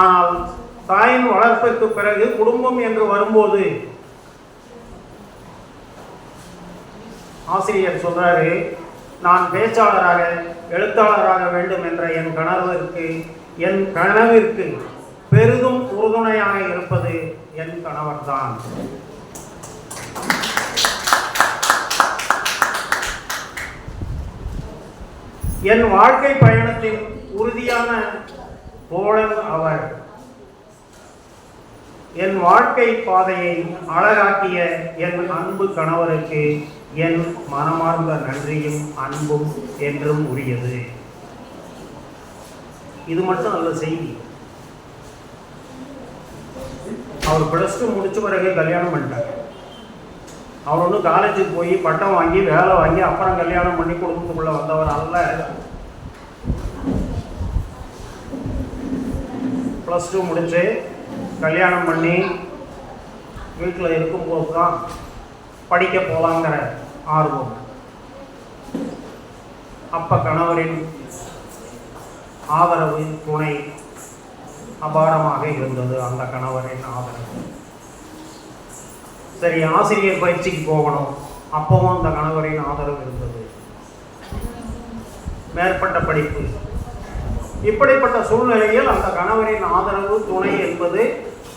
ஆனால் தாயின் வளர்ப்பிற்கு பிறகு குடும்பம் என்று வரும்போது ஆசிரியர் சொல்றாரு, நான் பேச்சாளராக, எழுத்தாளராக வேண்டும் என்ற என் கனவிற்கு பெரிதும் உறுதுணையாக இருப்பது என் கணவர்தான். என் வாழ்க்கை பயணத்தின் உறுதியான தோழன் அவர். என் வாழ்க்கை பாதையை அழகாக்கிய என் அன்பு கணவருக்கு என் மனமார்ந்த நன்றியும் அன்பும் என்றும் உரியது. இது மட்டும் நல்ல செய்தி. அவர் +2 முடிச்ச பிறகு கல்யாணம் பண்ணிட்டார். அவர் ஒன்றும் காலேஜுக்கு போய் பட்டம் வாங்கி வேலை வாங்கி அப்புறம் கல்யாணம் பண்ணி குடும்பத்துக்குள்ள வந்தவர் அல்ல. +2 முடிச்சு கல்யாணம் பண்ணி வீட்டில் இருக்கும்போது தான் படிக்க போகலாங்கிற ஆர்வம். அப்போ கணவரின் ஆதரவு, துணை அபாரமாக இருந்தது. அந்த கணவரின் ஆதரவு. சரி, ஆசிரியர் பயிற்சிக்கு போகணும், அப்பவும் அந்த கணவரின் ஆதரவு இருந்தது. மேற்பட்ட படிப்பு, இப்படிப்பட்ட சூழ்நிலையில் அந்த கணவரின் ஆதரவு, துணை என்பது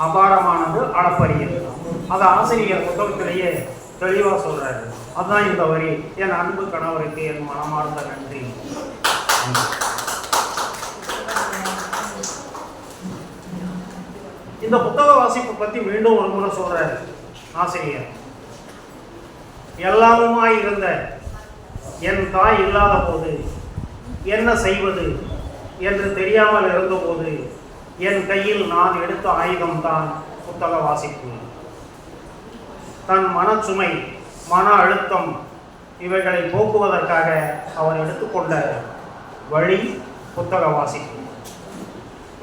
அபாரமானது, அளப்பரியது. அதை ஆசிரியர் புத்தகத்திலேயே தெளிவாக சொல்றாரு. அதுதான் இந்த வரி, என் அன்பு கணவருக்கு என் மனமார்ந்த நன்றி. இந்த புத்தக வாசிப்பை பற்றி மீண்டும் ஒரு முறை சொல்றாரு ஆசிரியர். எல்லாமுமாய் இருந்த என் தாய் இல்லாத போது என்ன செய்வது என்று தெரியாமல் இருந்தபோது என் கையில் நான் எடுத்த ஆயுதம்தான் புத்தக வாசிப்பு. தன் மனச்சுமை, மன அழுத்தம் இவைகளை போக்குவதற்காக அவர் எடுத்துக்கொண்ட வழி புத்தக வாசிப்பு.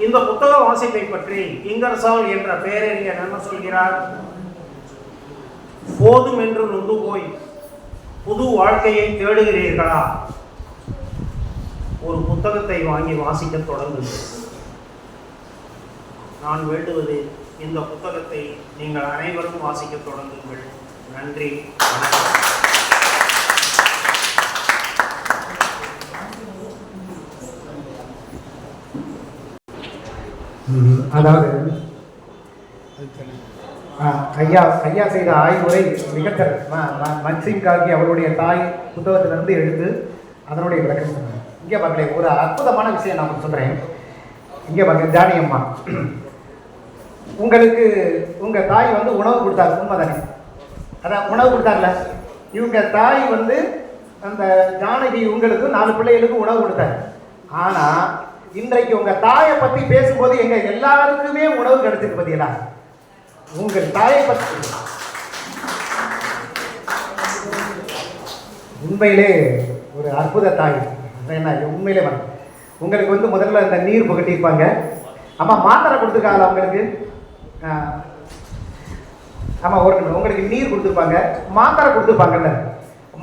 இந்த புத்தக வாசிப்பை பற்றி இங்கர்சால் என்ற பேரறிஞர் என்ன சொல்கிறார்? போதும் என்று நொந்து போய் புது வாழ்க்கையை தேடுகிறீர்களா? ஒரு புத்தகத்தை வாங்கி வாசிக்க தொடங்குங்கள். நான் வேண்டுவது, இந்த புத்தகத்தை நீங்கள் அனைவரும் வாசிக்க தொடங்குங்கள். நன்றி, வணக்கம். அதாவது ஐயா செய்த ஆய்வுரை மிகத்தர மன்சிங் கார்கி அவருடைய தாய் புத்தகத்திலிருந்து எடுத்து அதனுடைய விளக்கம் சொன்னாங்க. இங்கே பார்க்கல, ஒரு அற்புதமான விஷயம் நான் சொல்கிறேன். இங்கே பார்க்க, ஜானி அம்மா, உங்களுக்கு உங்கள் தாய் உணவு கொடுத்தாரு, உண்மை தானே? அதான் உணவு கொடுத்தார்ல, இவங்க தாய் அந்த ஜானகி உங்களுக்கு 4 பிள்ளைகளுக்கு உணவு கொடுத்தாரு. ஆனால் இன்றைக்கு உங்கள் தாயை பற்றி பேசும்போது எங்கள் எல்லாருக்குமே உணவு கிடைச்சிருக்கு. பார்த்தீங்களா? உங்கள் தாயை பற்றி உண்மையிலே ஒரு அற்புத தாய். என்ன உண்மையிலே உங்களுக்கு முதல்ல இந்த நீர் புகட்டியிருப்பாங்க. அம்மா மாத்திரை கொடுத்துருக்காங்களா உங்களுக்கு? ஆமாம், உங்களுக்கு நீர் கொடுத்துருப்பாங்க, மாத்திரை கொடுத்துருப்பாங்கல்ல.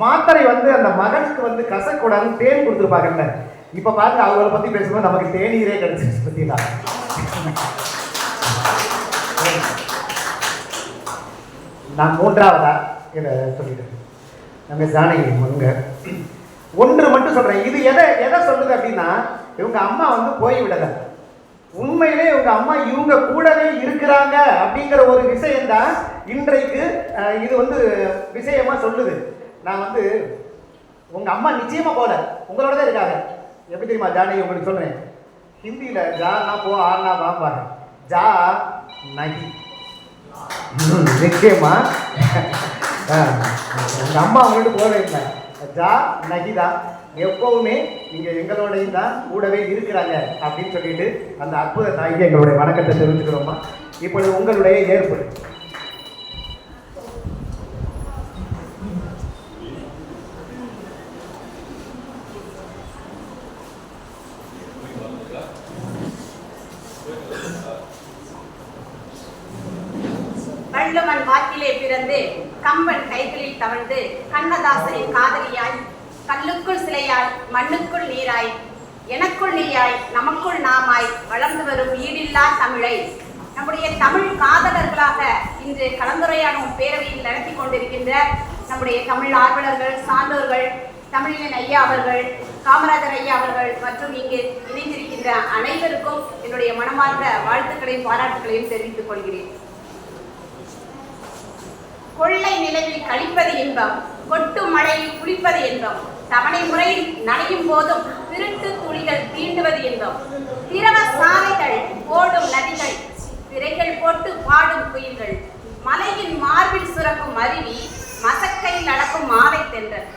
மாத்திரை அந்த மகனுக்கு கசக்கூடாதுன்னு தேன் கொடுத்துருப்பாங்கல்ல. இப்போ பாருங்க, அவங்களை பற்றி பேசும்போது நமக்கு தேநீரே கிடைச்சிச்சு. பார்த்தீங்களா? நான் 3ஆவதா இதை சொல்லிட்டேன். நம்ம ஜானகி அவங்க ஒன்று மட்டும் சொல்கிறேன். இது எதை சொல்லுது அப்படின்னா, இவங்க அம்மா போய்விடலை. உண்மையிலே இவங்க அம்மா இவங்க கூடவே இருக்கிறாங்க அப்படிங்கிற ஒரு விஷயம்தான் இன்றைக்கு இது விஷயமா சொல்லுது. நான் வந்து உங்க அம்மா நிச்சயமா போல, உங்களோட தான் இருக்காங்க. எப்படி தெரியுமா ஜானகி, உங்களுக்கு சொல்றேன். ஹிந்தியில ஜானா போ ஆனா வாம்பாங்க, ஜா நகி. நிச்சயமா உங்க அம்மா அவங்கள்ட்ட போகவே இல்லை. ஜா நகி தான், எப்பவுமே நீங்க எங்களோடையும் தான் கூடவே இருக்கிறாங்க அப்படின்னு சொல்லிட்டு அந்த அற்புத தாய்க்கு எங்களுடைய வணக்கத்தை தெரிவிச்சுக்கிறோமா. இப்பொழுது உங்களுடைய ஏற்பு. வள்ளுவன் வாக்கிலே பிறந்து கம்பன் கைகளில் தவழ்ந்து கண்ணதாசனின் காதலியாய் கல்லுக்குள் சிலையாய் மண்ணுக்குள் நீராய் எனக்குள் நீயாய் நமக்குள் நாமாய் வளர்ந்து வரும் ஈடில்லா தமிழை நம்முடைய தமிழ் காதலர்களாக இன்று கலந்துரையாடும் பேரவையில் நடத்தி கொண்டிருக்கின்ற நம்முடைய தமிழ் ஆர்வலர்கள், சான்றோர்கள், தமிழின் ஐயா அவர்கள், காமராஜர் ஐயா அவர்கள் மற்றும் இங்கு இணைந்திருக்கின்ற அனைவருக்கும் என்னுடைய மனமார்ந்த வாழ்த்துக்களையும் பாராட்டுகளையும் தெரிவித்துக் கொள்கிறேன். கொள்ளை நிலவில் கழிப்பது இன்பம், கொட்டு மழையில் குளிப்பது இன்பம், தவணை முறையில் நனையும் போதும் திருட்டு துளிகள் தீண்டுவது இன்பம், திரவ சாலைகள் ஓடும் நதிகள், திரைகள் போட்டு பாடும் குயில்கள், மலையின் மார்பில் சுரக்கும் அருவி, மசக்கையில் நடக்கும் மாலை தென்றல்,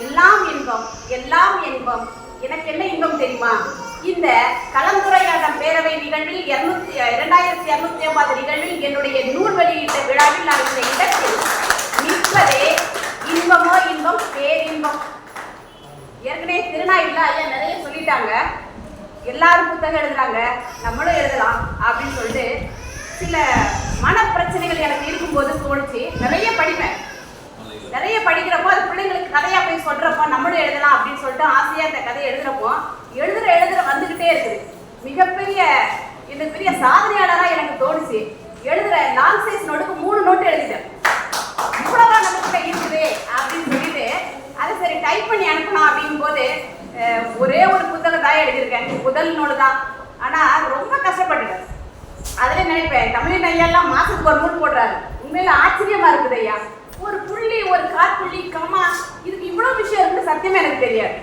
எல்லாம் இன்பம், எல்லாம் இன்பம். எனக்கு என்ன இன்பம் தெரியுமா? இந்த கலந்துரையாடல் பேரவை நிகழ்வில் 2250 நிகழ்வில் என்னுடைய நூல் வெளியீட்டு விழாவில் நான் இந்த இடத்தில் நிற்பதே இன்பமோ இன்பம், பேரின்பம். ஏற்கனவே திருநாயில ஐயா நிறைய சொல்லிட்டாங்க. எல்லாரும் புத்தகம் எழுதுறாங்க, நம்மளும் எழுதலாம் அப்படின்னு சொல்லிட்டு சில மனப்பிரச்சனைகள் எனக்கு இருக்கும்போது தோணுச்சு. நிறைய படிப்பேன். நிறைய படிக்கிறப்போ அது பிள்ளைங்களுக்கு கதையா போய் சொல்றப்போ நம்மளும் எழுதலாம் அப்படின்னு சொல்லிட்டு ஆசையா இந்த கதையை எழுதுறப்போ எழுதுற வந்துகிட்டே இருக்குது. மிகப்பெரிய பெரிய சாதனையாளராக எனக்கு தோணுச்சு. எழுதுற லாங் சைஸ் நோட்டுக்கு 3 நோட்டு எழுதிட்டேன். இவ்வளவா நம்மகிட்ட இருக்குது அப்படின்னு சொல்லிட்டு அதை சரி டைப் பண்ணி அனுப்பணும் அப்படிங்கும் போது ஒரே ஒரு புத்தகம் தான் எழுதியிருக்கேன். முதல் நோடு தான். ஆனா ரொம்ப கஷ்டப்பட்டுட்டேன். அதுல நினைப்பேன், தமிழின் ஐயெல்லாம் மாசத்துக்கு ஒரு நோட் போடுறாரு. உண்மையில ஆச்சரியமா இருக்குது ஐயா. ஒரு புள்ளி, ஒரு காற்புள்ளி, கம்மா, இதுக்கு இவ்வளவு விஷயம் இருக்குன்னு சத்தியமா எனக்கு தெரியாது.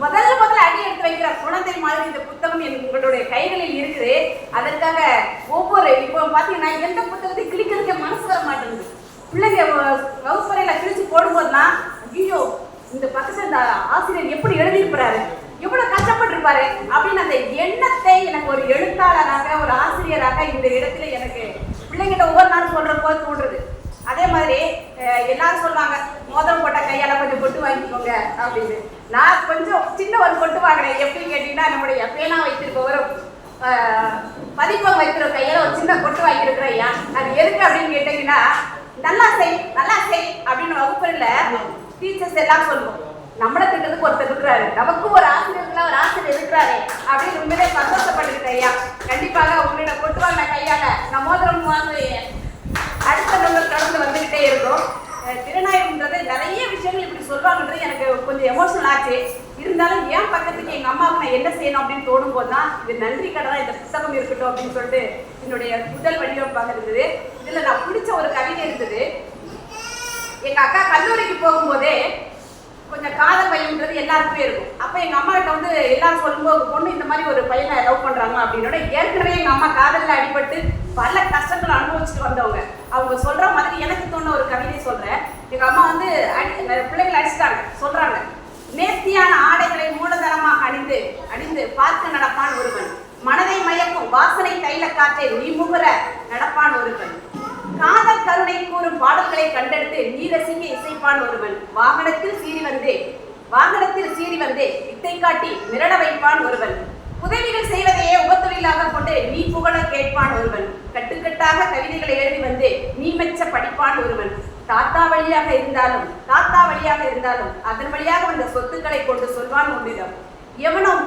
முதல்ல அடி எடுத்து வைக்கிற குழந்தை மாதிரி இந்த புத்தகம் உங்களுடைய கைகளில் இருக்குது. அதற்காக இப்போ பாத்தீங்கன்னா எந்த புத்தகத்தை கிளிக்கிறதுக்கு மனசு வர மாட்டேங்குது. பிள்ளைங்க வகுப்பறையில கிழிச்சு போடும்போதுலாம் ஐயோ இந்த பக்கத்துல இந்த ஆசிரியர் எப்படி எழுதியிருப்பாரு, எவ்வளவு கஷ்டப்பட்டிருப்பாரு அப்படின்னு அந்த எண்ணத்தை எனக்கு ஒரு எழுத்தாளராக, ஒரு ஆசிரியராக இந்த இடத்துல எனக்கு பிள்ளைங்கிட்ட ஒவ்வொரு நாளும் சொல்ற போது தோன்றுறது. அதே மாதிரி எல்லாரும் சொல்லுவாங்க, மோதிரம் போட்ட கையால கொஞ்சம் கொட்டு வாங்கிக்கோங்க அப்படின்னு. நான் கொஞ்சம் சின்ன ஒரு கொட்டு வாங்கினேன். எப்படின்னு கேட்டீங்கன்னா, நம்முடைய பேனா வைத்திருக்க ஒரு பதிப்பகம் வைக்கிற கையால ஒரு சின்ன கொட்டு வாங்கியிருக்கிறேன் ஐயா. அது எதுக்கு அப்படின்னு கேட்டீங்கன்னா, நல்லா செய் அப்படின்னு வகுப்பறையில டீச்சர்ஸ் எல்லாம் சொல்லுவோம். நம்மளை திட்டத்துக்கு ஒருத்தர் இருக்கிறாரு, நமக்கும் ஒரு ஆசிரியர் இருக்கிறாரு அப்படின்னு உண்மையிலே சந்தோஷப்பட்டுக்கிட்டேன் ஐயா. கண்டிப்பாக உங்களோட கொட்டு வாங்கின கையால நான் மோதிரம் வாங்கி அடுத்த நூல்கள் தொடர்ந்து வந்துகிட்டே இருக்கும். திறனாய்வுன்றது நிறைய விஷயங்கள் இப்படி சொல்லுவாங்கன்றது எனக்கு கொஞ்சம் எமோஷனல் ஆச்சு. இருந்தாலும் ஏன் பக்கத்துக்கு எங்கள் அம்மாவுக்கு நான் என்ன செய்யணும் அப்படின்னு தோணும் போது தான் இது நன்றி கடனாக இந்த புத்தகம் இருக்கட்டும் அப்படின்னு சொல்லிட்டு என்னுடைய முதல் வடிவமைப்பாக இருந்தது. இதில் நான் பிடிச்ச ஒரு கவிதை இருந்தது. எங்கள் அக்கா கல்லூரிக்கு போகும்போதே கொஞ்சம் காதல் பையன்றது எல்லாருக்குமே இருக்கும். அப்போ எங்கள் அம்மா கிட்ட வந்து எல்லாரும் சொல்லும்போது, பொண்ணு இந்த மாதிரி ஒரு பையனை லவ் பண்ணுறாங்க அப்படின்னோட, ஏற்கனவே எங்கள் அம்மா காதலில் அடிபட்டு பல கஷ்டங்களை அனுபவிச்சுட்டு வந்தவங்க. அவங்க சொல்கிற மாதிரி எனக்கு தோண ஒரு கவிதை சொல்கிறேன். எங்கள் அம்மா வந்து பிள்ளைங்களை அடிச்சுட்டாங்க. சொல்கிறாங்க, நேர்த்தியான ஆடைகளை மூலதனமாக அணிந்து பார்க்க நடப்பான் ஒருவன், மனதை மயக்கும் வாசனை தைல காற்றை நீ முகர நடப்பான் ஒருவன், காதல் கருணை கூறும் பாடல்களை கண்டெடுத்து நீ ரசிக்க இசைப்பான் ஒருவன், வாகனத்தில் சீறி வந்தே வித்தை காட்டி மிரட வைப்பான் ஒருவன், உதவிகள் செய்வதையே உபத்தொழிலாக கொண்டு நீ புகழ கேட்பான் ஒருவன், கட்டுக்கட்டாக கவிதைகளை எழுதி வந்து நீ மெச்ச படிப்பான் ஒருவன், தாத்தா வழியாக இருந்தாலும் அதன் வழியாக வந்த சொத்துக்களை கொண்டு சொல்வான் உன்னிடம், எவனும்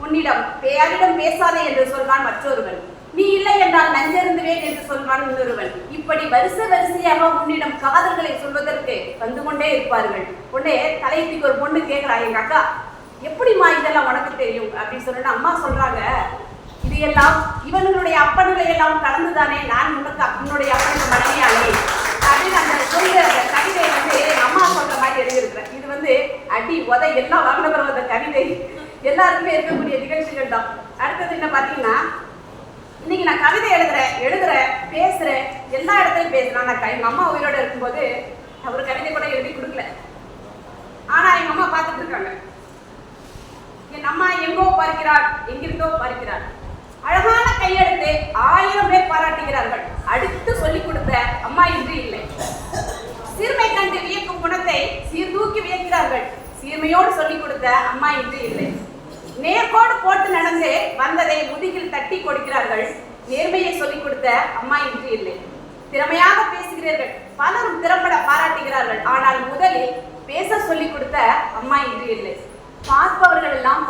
உன்னிடம் யாரிடம் பேசாதே என்று சொல்வான் மற்றொருவன், நீ இல்லை என்றால் நஞ்சருந்துவேன் என்று சொல்வான் இன்னொருவன். இப்படி வரிசையாக உன்னிடம் காதல்களை சொல்வதற்கு வந்து கொண்டே இருப்பார்கள். உடனே தலையத்துக்கு ஒரு பொண்ணு கேட்கிறா, எங்க அக்கா எப்படிமா இதெல்லாம் உனக்கு தெரியும் அப்படின்னு சொல்லிட்டு அம்மா சொல்றாங்க, இது எல்லாம் இவனுடைய அப்பன்களை எல்லாம் கலந்துதானே நான் உனக்கு உன்னுடைய அப்பனுக்கு மனைவியானே அப்படின்னு அந்த சொல்ற அந்த கவிதையை வந்து எங்க அம்மா சொல்ற மாதிரி எழுதியிருக்கிறேன். இது வந்து அடி உதை எல்லாம் வாங்கின பிறகு அந்த கவிதை எல்லாருக்குமே இருக்கக்கூடிய நிகழ்ச்சிகள் தான். அடுத்தது என்ன பார்த்தீங்கன்னா, இன்னைக்கு நான் கவிதை எழுதுறேன் பேசுறேன், எல்லா இடத்துலையும் பேசுறேன். நான் எங்க அம்மா உயிரோட இருக்கும்போது ஒரு கவிதை கூட எழுதி கொடுக்கல. ஆனா எங்க அம்மா பார்த்துட்டு இருக்காங்க. என் அம்மா எங்கோ பார்க்கிறார், எங்கிருந்தோ பார்க்கிறார். அழகான கையெழுத்து 1000 பேர் பாராட்டுகிறார்கள். அடுத்து சொல்லிக் கொடுத்த அம்மா இன்று இல்லை. சிறுமை கண்டு வியக்கும் குணத்தை சீர்தூக்கி வியக்கிறார்கள். சீர்மையோடு சொல்லிக் கொடுத்த அம்மா இன்று இல்லை. நேர்கோடு போட்டு நடந்து வந்ததை முதுகில் தட்டி கொடுக்கிறார்கள். நேர்மையை சொல்லிக் கொடுத்த அம்மா இன்று இல்லை. திறமையாக பேசுகிறீர்கள், பலரும் திறம்பட பாராட்டுகிறார்கள். ஆனால் முதலில் பேச சொல்லிக் கொடுத்த அம்மா இன்று இல்லை. பார்ப்பவர்கள் எல்லாம்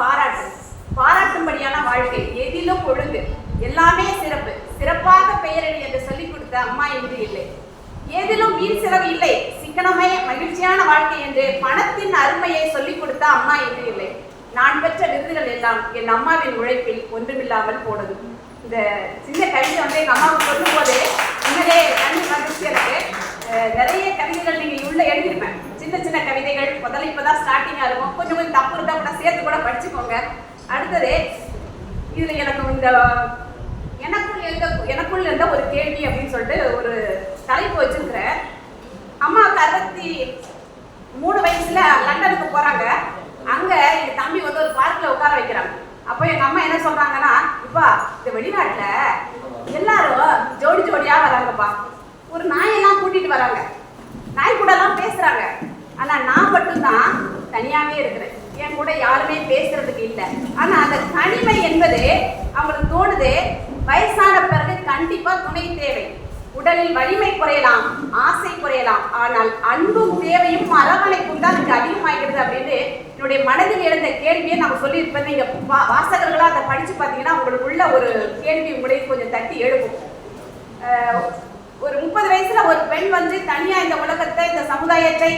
பாராட்டும்படியான வாழ்க்கை, எதிலும் ஒழுங்கு, எல்லாமே சிறப்பு, சிறப்பாக பெயரடி என்று சொல்லிக் கொடுத்த அம்மா இன்று இல்லை. ஏதிலும் வீண் செலவு இல்லை, சிக்கனமே மகிழ்ச்சியான வாழ்க்கை என்று பணத்தின் அருமையை சொல்லிக் கொடுத்த அம்மா இன்று இல்லை. நான் பெற்ற விருதுகள் எல்லாம் என் அம்மாவின் உழைப்பில் ஒன்றுமில்லாமல் போனது. இந்த சின்ன கவிதை வந்து எங்க அம்மாவுக்கு சொல்லும் போது உண்மையிலே கண்ணு மகிழ்ச்சி எனக்கு. நிறைய கவிதைகள் நீங்க உள்ள எழுதிருப்பேன். சின்ன சின்ன கவிதைகள் முதல்ல இப்பதான் ஸ்டார்டிங்கா இருக்கும். கொஞ்சம் கொஞ்சம் தப்பு இருந்தா கூட சேர்த்து கூட படிச்சுக்கோங்க. அடுத்தது இதுல எனக்கு இந்த எனக்குள் இருந்த ஒரு கேள்வி அப்படின்னு சொல்லிட்டு ஒரு தலைப்பு வச்சிருக்கிறேன். அம்மாவுக்கு 63 வயசுல லண்டனுக்கு போறாங்க. அங்க எங்க தம்பி வந்து ஒரு பார்க்ல உட்கார வைக்கிறாங்க. அப்போ எங்க அம்மா என்ன சொல்றாங்கன்னா, இப்பா இந்த வெளிநாட்டுல எல்லாரும் ஜோடி ஜோடியா வராங்கப்பா, ஒரு நாயெல்லாம் கூட்டிட்டு வராங்க, நாய் கூட எல்லாம் பேசுறாங்க. ஆனா நான் மட்டும்தான் தனியாவே இருக்கிறேன், என் கூட யாருமே பேசுறதுக்கு இல்லை. ஆனா அந்த தனிமை என்பது அவங்களுக்கு தோணுது, வயசான பிறகு கண்டிப்பா துணை தேவை. உடலில் வலிமை குறையலாம், ஆசை குறையலாம், ஆனால் அன்பும் தேவையும் அரவணைப்பும் தான் எனக்கு அதிகமாகிறது அப்படின்னு என்னுடைய மனதில் எழுந்த கேள்வியை நம்ம சொல்லியிருப்பேன். நீங்க வாசகர்களா அதை படிச்சு பார்த்தீங்கன்னா உங்களுக்குள்ள ஒரு கேள்வி உங்களுக்கு கொஞ்சம் தட்டி எழுப்பும். ஒரு 30 வயசுல ஒரு பெண் வந்து தனியா இந்த உலகத்தை, இந்த சமுதாயத்தை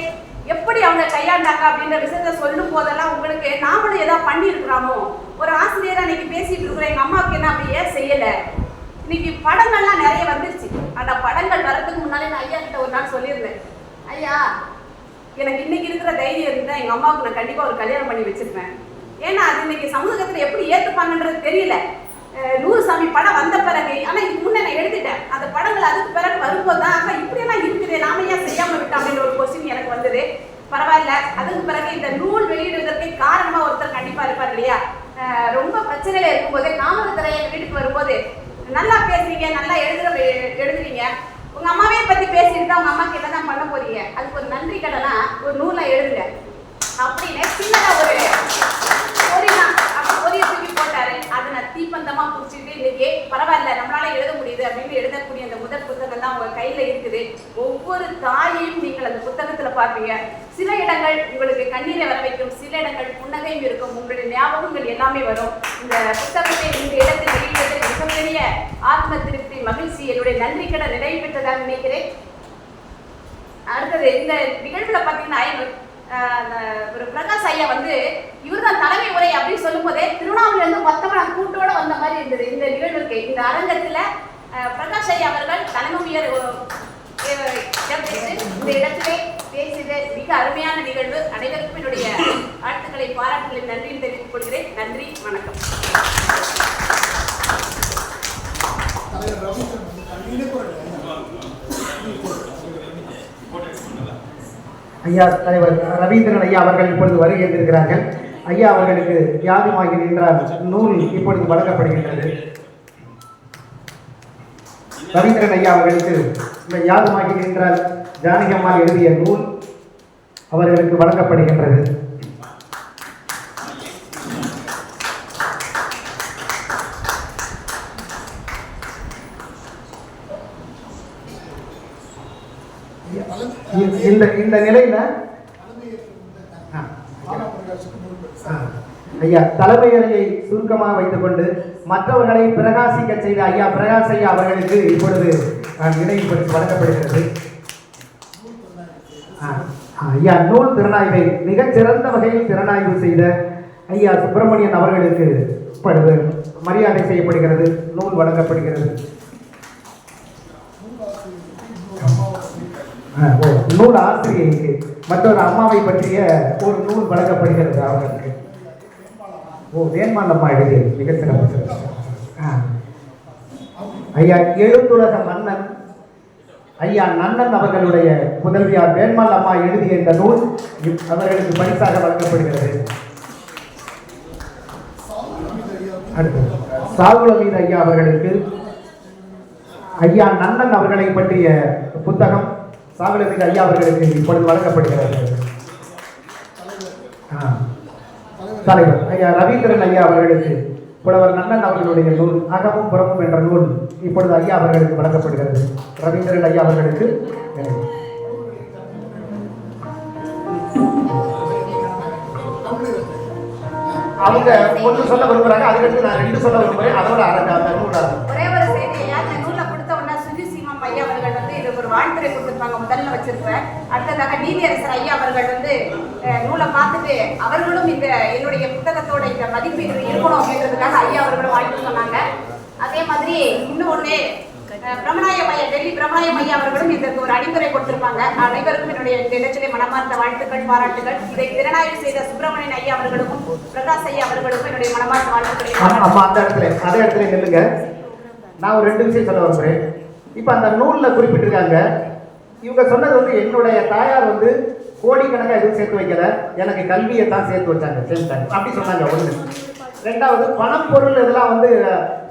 எப்படி அவங்க கையாண்டாங்க அப்படின்ற விஷயத்த சொல்லும் போதெல்லாம் உங்களுக்கு நாமளும் ஏதாவது பண்ணியிருக்கிறோமோ. ஒரு ஆசிரியரா இன்னைக்கு பேசிட்டு இருக்கிறோம், எங்க அம்மாவுக்கு என்ன அப்படி ஏன் செய்யல. இன்னைக்கு படங்கள்லாம் நிறைய வந்துருச்சு. ஆனா படங்கள் வரதுக்கு முன்னாலே நான் ஐயா கிட்ட ஒரு நாள் சொல்லியிருந்தேன், ஐயா எனக்கு இன்னைக்கு இருக்கிற தைரியம் இருந்தா எங்க அம்மாவுக்கு நான் கண்டிப்பா ஒரு கல்யாணம் பண்ணி வச்சிருப்பேன். ஏன்னா அது இன்னைக்கு சமூகத்துல எப்படி ஏற்றுப்பாங்கன்றது தெரியல. 100 சாமி படம் வந்த பிறகு, ஆனா இதுக்கு முன்னே நான் எழுதிட்டேன். அந்த படங்கள் அதுக்கு பிறகு வரும்போது தான் அப்ப இப்படியெல்லாம் இருக்குது, நாம ஏன் செய்யாம விட்டோம் அப்படின்ற ஒரு கொஸ்டின் எனக்கு வந்தது. பரவாயில்ல, அதுக்கு பிறகு இந்த நூல் வெளியிடுவதற்கு காரணமா ஒருத்தர் கண்டிப்பா இருப்பார் இல்லையா. ரொம்ப பிரச்சனையில இருக்கும்போது நாம வீட்டுக்கு வரும்போது, நல்லா பேசுறீங்க, நல்லா எழுதுறீங்க, உங்க அம்மாவே பத்தி பேசிட்டு தான் உங்க அம்மாக்கு என்னதான் பண்ண போறீங்க, அதுக்கு ஒரு நன்றி கடனா ஒரு நூலை எழுதுங்க அப்படின்னு சின்னதா ஒரு தூக்கி போட்டாரு. அதை நான் தீப்பந்தமா குடிச்சிட்டு இன்னைக்கு பரவாயில்ல நம்மளால எழுத முடியுது அப்படின்னு எழுதக்கூடிய அந்த முதல் புத்தகம் தான் உங்க கையில இருக்குது. ஒவ்வொரு தாயையும் நீங்கள் அந்த புத்தகத்துல பார்ப்பீங்க. சில இடங்கள் உங்களுக்கு கண்ணீரை வர வைக்கும், சில இடங்கள் புன்னகையும் இருக்கும், உங்களுடைய ஞாபகங்கள் எல்லாமே வரும். இந்த புத்தகத்தை இந்த இடத்தில் வெளியிடுவதில் மிகப்பெரிய ஆத்ம திருப்தி, மகிழ்ச்சி, என்னுடைய நன்றி கடன் நிறைவு பெற்றதாக நினைக்கிறேன். அடுத்தது இந்த நிகழ்வுல பாத்தீங்கன்னா ஒரு பிரகாஷ் ஐயா வந்து இவர் தான் தலைமை உரை அப்படின்னு சொல்லும் போதே திருவண்ணாமலை இருந்து மொத்தமா கூட்டோட வந்த மாதிரி இருந்தது. இந்த நிகழ்வுக்கு இந்த அரங்கத்துல பிரகாஷ் ஐயா அவர்கள் தலைமை உயர் இந்த இடத்திலே பேசியது மிக அருமையான நிகழ்வு. அனைவருக்கும் என்னுடைய வாழ்த்துக்களை, பாராட்டுகளை, நன்றியும் தெரிவித்துக் கொள்கிறேன். நன்றி, வணக்கம். ஐயா தலைவர் ரவீந்திரன் ஐயா அவர்கள் இப்பொழுது வருகை இருக்கிறார்கள். ஐயா அவர்களுக்கு தியாகமாகி நின்றார் நூல் இப்பொழுது வழங்கப்படுகின்றது. ரவீந்திரன் ஐயா அவர்களுக்கு இந்த யாதுமாகி நின்றால் ஜானகி அம்மா எழுதிய நூல் அவர்களுக்கு வழங்கப்படுகின்றது. இந்த நிலையில ஐயா தலைமையறையை சுருக்கமாக வைத்துக் கொண்டு மற்றவர்களை பிரகாசிக்க செய்த ஐயா பிரகாஷ் ஐயா அவர்களுக்கு இப்பொழுது நினைவுபடுத்தி வழங்கப்படுகிறது. ஐயா நூல் திறனாய்வை மிகச்சிறந்த வகையில் திறனாய்வு செய்த ஐயா சுப்பிரமணியன் அவர்களுக்கு இப்பொழுது மரியாதை செய்யப்படுகிறது, நூல் வழங்கப்படுகிறது. நூல் ஆசிரியருக்கு மற்றொரு அம்மாவை பற்றிய ஒரு நூல் வழங்கப்படுகிறது அவர்களுக்கு. வேண்மாண்டம்மா எழுதியது மிக சிறப்பு. ஐயா எழுத்துலக மன்னன் ஐயா நன்னன் அவர்களுடைய புதல்வியார் வேண்மாள் அம்மா எழுதிய இந்த நூல் அவர்களுக்கு பரிசாக வழங்கப்படுகிறது. அடுத்து சாகுலமீது ஐயா அவர்களுக்கு ஐயா நன்னன் அவர்களை பற்றிய புத்தகம் சாகுலமீது ஐயா அவர்களுக்கு இப்பொழுது வழங்கப்படுகிறது. தலைவர் ஐயா ரவீந்திரன் ஐயா அவர்களுக்கு புலவர் நன்னன் அவர்களுடைய நூல் அகமும் புறமும் என்ற நூல் இப்பொழுது ஐயா அவர்களுக்கு வழங்கப்படுகிறது. ரவீந்திரன் ஐயா அவர்களுக்கு அவங்க ஒன்று சொல்ல விரும்புறாங்க, அதுக்கடுத்து நான் 2 சொல்ல விரும்புறேன். அதோட அந்த நூல் ஒரே ஒரு செய்தியா இந்த நூலை கொடுத்த உடனே சுஜிசீமம் ஐயா அவர்கள் வந்து இதுக்கு ஒரு வாழ்த்துறை கொடுத்துருப்பாங்க, முதல்ல வச்சிருப்பேன். அடுத்ததாக நீதியரசர் ஐயா அவர்கள் வந்து நூலை பார்த்துட்டு அவர்களும் இந்த என்னுடைய புத்தகத்தோட இந்த மதிப்பு இருக்கணும் அப்படின்றதுக்காக ஐயா அவர்களும் வாழ்த்து சொன்னாங்க. அதே மாதிரி இன்னும் ஒன்று பிரமணாயம் ஐயா, டெல்லி பிரமணாயம் ஐயா அவர்களும் இதற்கு ஒரு அடிந்துரை கொடுத்திருப்பாங்க. அனைவருக்கும் என்னுடைய இந்த இடத்திலே மனமார்ந்த வாழ்த்துக்கள், பாராட்டுகள். இதை திறனாய்வு செய்த சுப்பிரமணியன் ஐயா அவர்களுக்கும் பிரகாஷ் ஐயா அவர்களுக்கும் என்னுடைய மனமார்ந்த வாழ்த்துக்களை. அதே இடத்துல நில்லுங்க. நான் ஒரு 2 விஷயம் சொல்ல விரும்புகிறேன். இப்போ அந்த நூலில் குறிப்பிட்டிருக்காங்க, இவங்க சொன்னது வந்து என்னுடைய தாயார் வந்து கோடிக்கணக்காக எதுவும் சேர்த்து வைக்கல, எனக்கு கல்வியை தான் சேர்த்து வச்சாங்க, சேர்த்தாங்க அப்படி சொன்னாங்க. ஒன்று. 2வது பணம் பொருள் இதெல்லாம் வந்து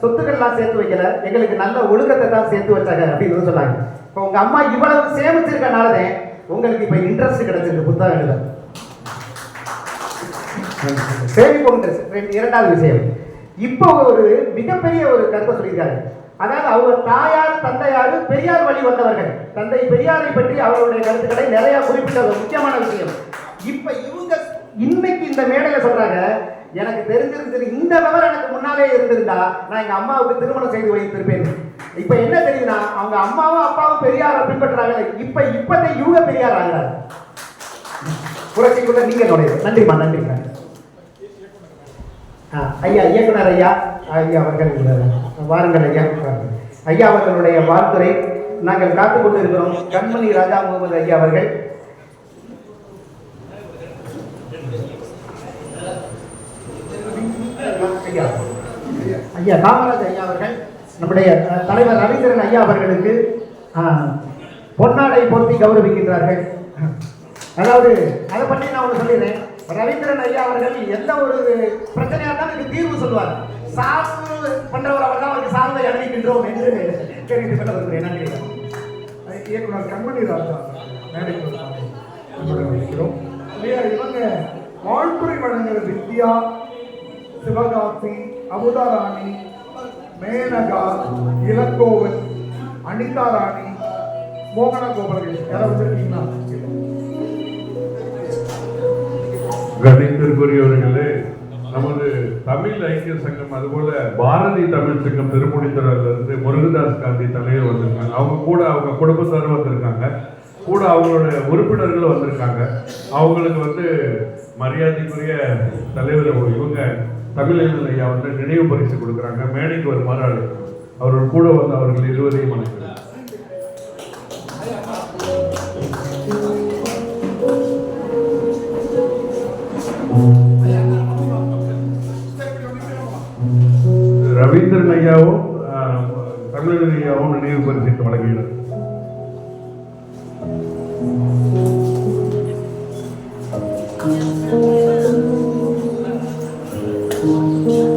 சொத்துக்கள்லாம் சேர்த்து வைக்கல, எங்களுக்கு நல்ல ஒழுக்கத்தை தான் சேர்த்து வச்சாங்க அப்படின்னு சொன்னாங்க. இப்போ உங்கள் அம்மா இவ்வளவு சேமிச்சிருக்கனாலதான் உங்களுக்கு இப்போ இன்ட்ரெஸ்ட் கிடைச்சிருக்கு புத்தகம் எழுத. சேமிப்பு. 2வது விஷயம், இப்போ ஒரு மிகப்பெரிய ஒரு கருத்தை சொல்லியிருக்காரு. அதாவது அவங்க தாயார் தந்தையார் பெரியார் வழி வந்தவர்கள். தந்தை பெரியாரை பற்றி அவருடைய கருத்துக்களை நிறைய குறிப்பிட்ட ஒரு முக்கியமான விஷயம். இப்ப இவங்க இன்னைக்கு இந்த மேடையில சொல்றாங்க, எனக்கு தெரிஞ்சிருந்து இந்த விவரம் எனக்கு முன்னாலே இருந்திருந்தா நான் எங்க அம்மாவுக்கு திருமணம் செய்து வைத்திருப்பேன். இப்ப என்ன தெரியுதுன்னா, அவங்க அம்மாவும் அப்பாவும் பெரியாரை பின்பற்றாங்க. இப்பத்தை இவங்க பெரியார் ஆகிறார். புரட்சிக்குள்ள நீங்க நுழைவு. நன்றிமா, நன்றிங்க ஐயா. இயக்குனர் ஐயா அவர்கள் வாருங்கள் ஐயா. ஐயா அவர்களுடைய வாழ்த்துரை நாங்கள் காத்துக் கொண்டிருக்கிறோம். கண்மணி ராஜா முகமது ஐயா அவர்கள். ஐயா காமராஜ் ஐயா அவர்கள் நம்முடைய தலைவர் ரவீந்திரன் ஐயா அவர்களுக்கு பொன்னாடை பொருத்தி கௌரவிக்கின்றார்கள். அதாவது அதை பற்றி நான் ஒன்று சொல்லிடுறேன். ரவீந்திரன் ஐயா அவர்கள் எந்த ஒரு பிரச்சனையாக இருந்தாலும் இதுக்கு தீர்வு சொல்வார். சார்பு பண்றவர் அவர் தான் அவருக்கு சார்பை அறிவிக்கின்றோம் என்று தெரிந்து கொள்ள விரும்புகிறேன். நன்றி. இயக்குனர் கண்மணி ராஜா மேடைக்கு இவங்க வாழ்த்துறை வழங்குற வித்யா, சிவகாசி, அமுதா ராணி, மேனகா, இளங்கோவன், அனிதா ராணி, மோகனா கோபாலகிருஷ்ணன் யாராவது இருக்கீங்களா? கணித்திற்குரியவர்களே, நமது தமிழ் ஐக்கிய சங்கம் அதுபோல பாரதி தமிழ் சங்கம் திருமுடித்துறையிலிருந்து முருகதாஸ் காந்தி தலைவர் வந்திருக்காங்க. அவங்க குடும்பத்தாரும் வந்திருக்காங்க, கூட அவங்களுடைய உறுப்பினர்களும் வந்திருக்காங்க. அவங்களுக்கு மரியாதைக்குரிய தலைவர் இவங்க தமிழர்கள் ஐயா நினைவு பரிசு கொடுக்குறாங்க. மேடைக்கு வருமாறு அழைக்கிறோம். அவர்கள் கூட அவர்கள் இருவரையும் அழைக்கிறோம். ரவீந்திரன் ஐயாவும் தமிழர் ஐயாவும் நினைவு பரிசு வழங்குகிறார். Thank you.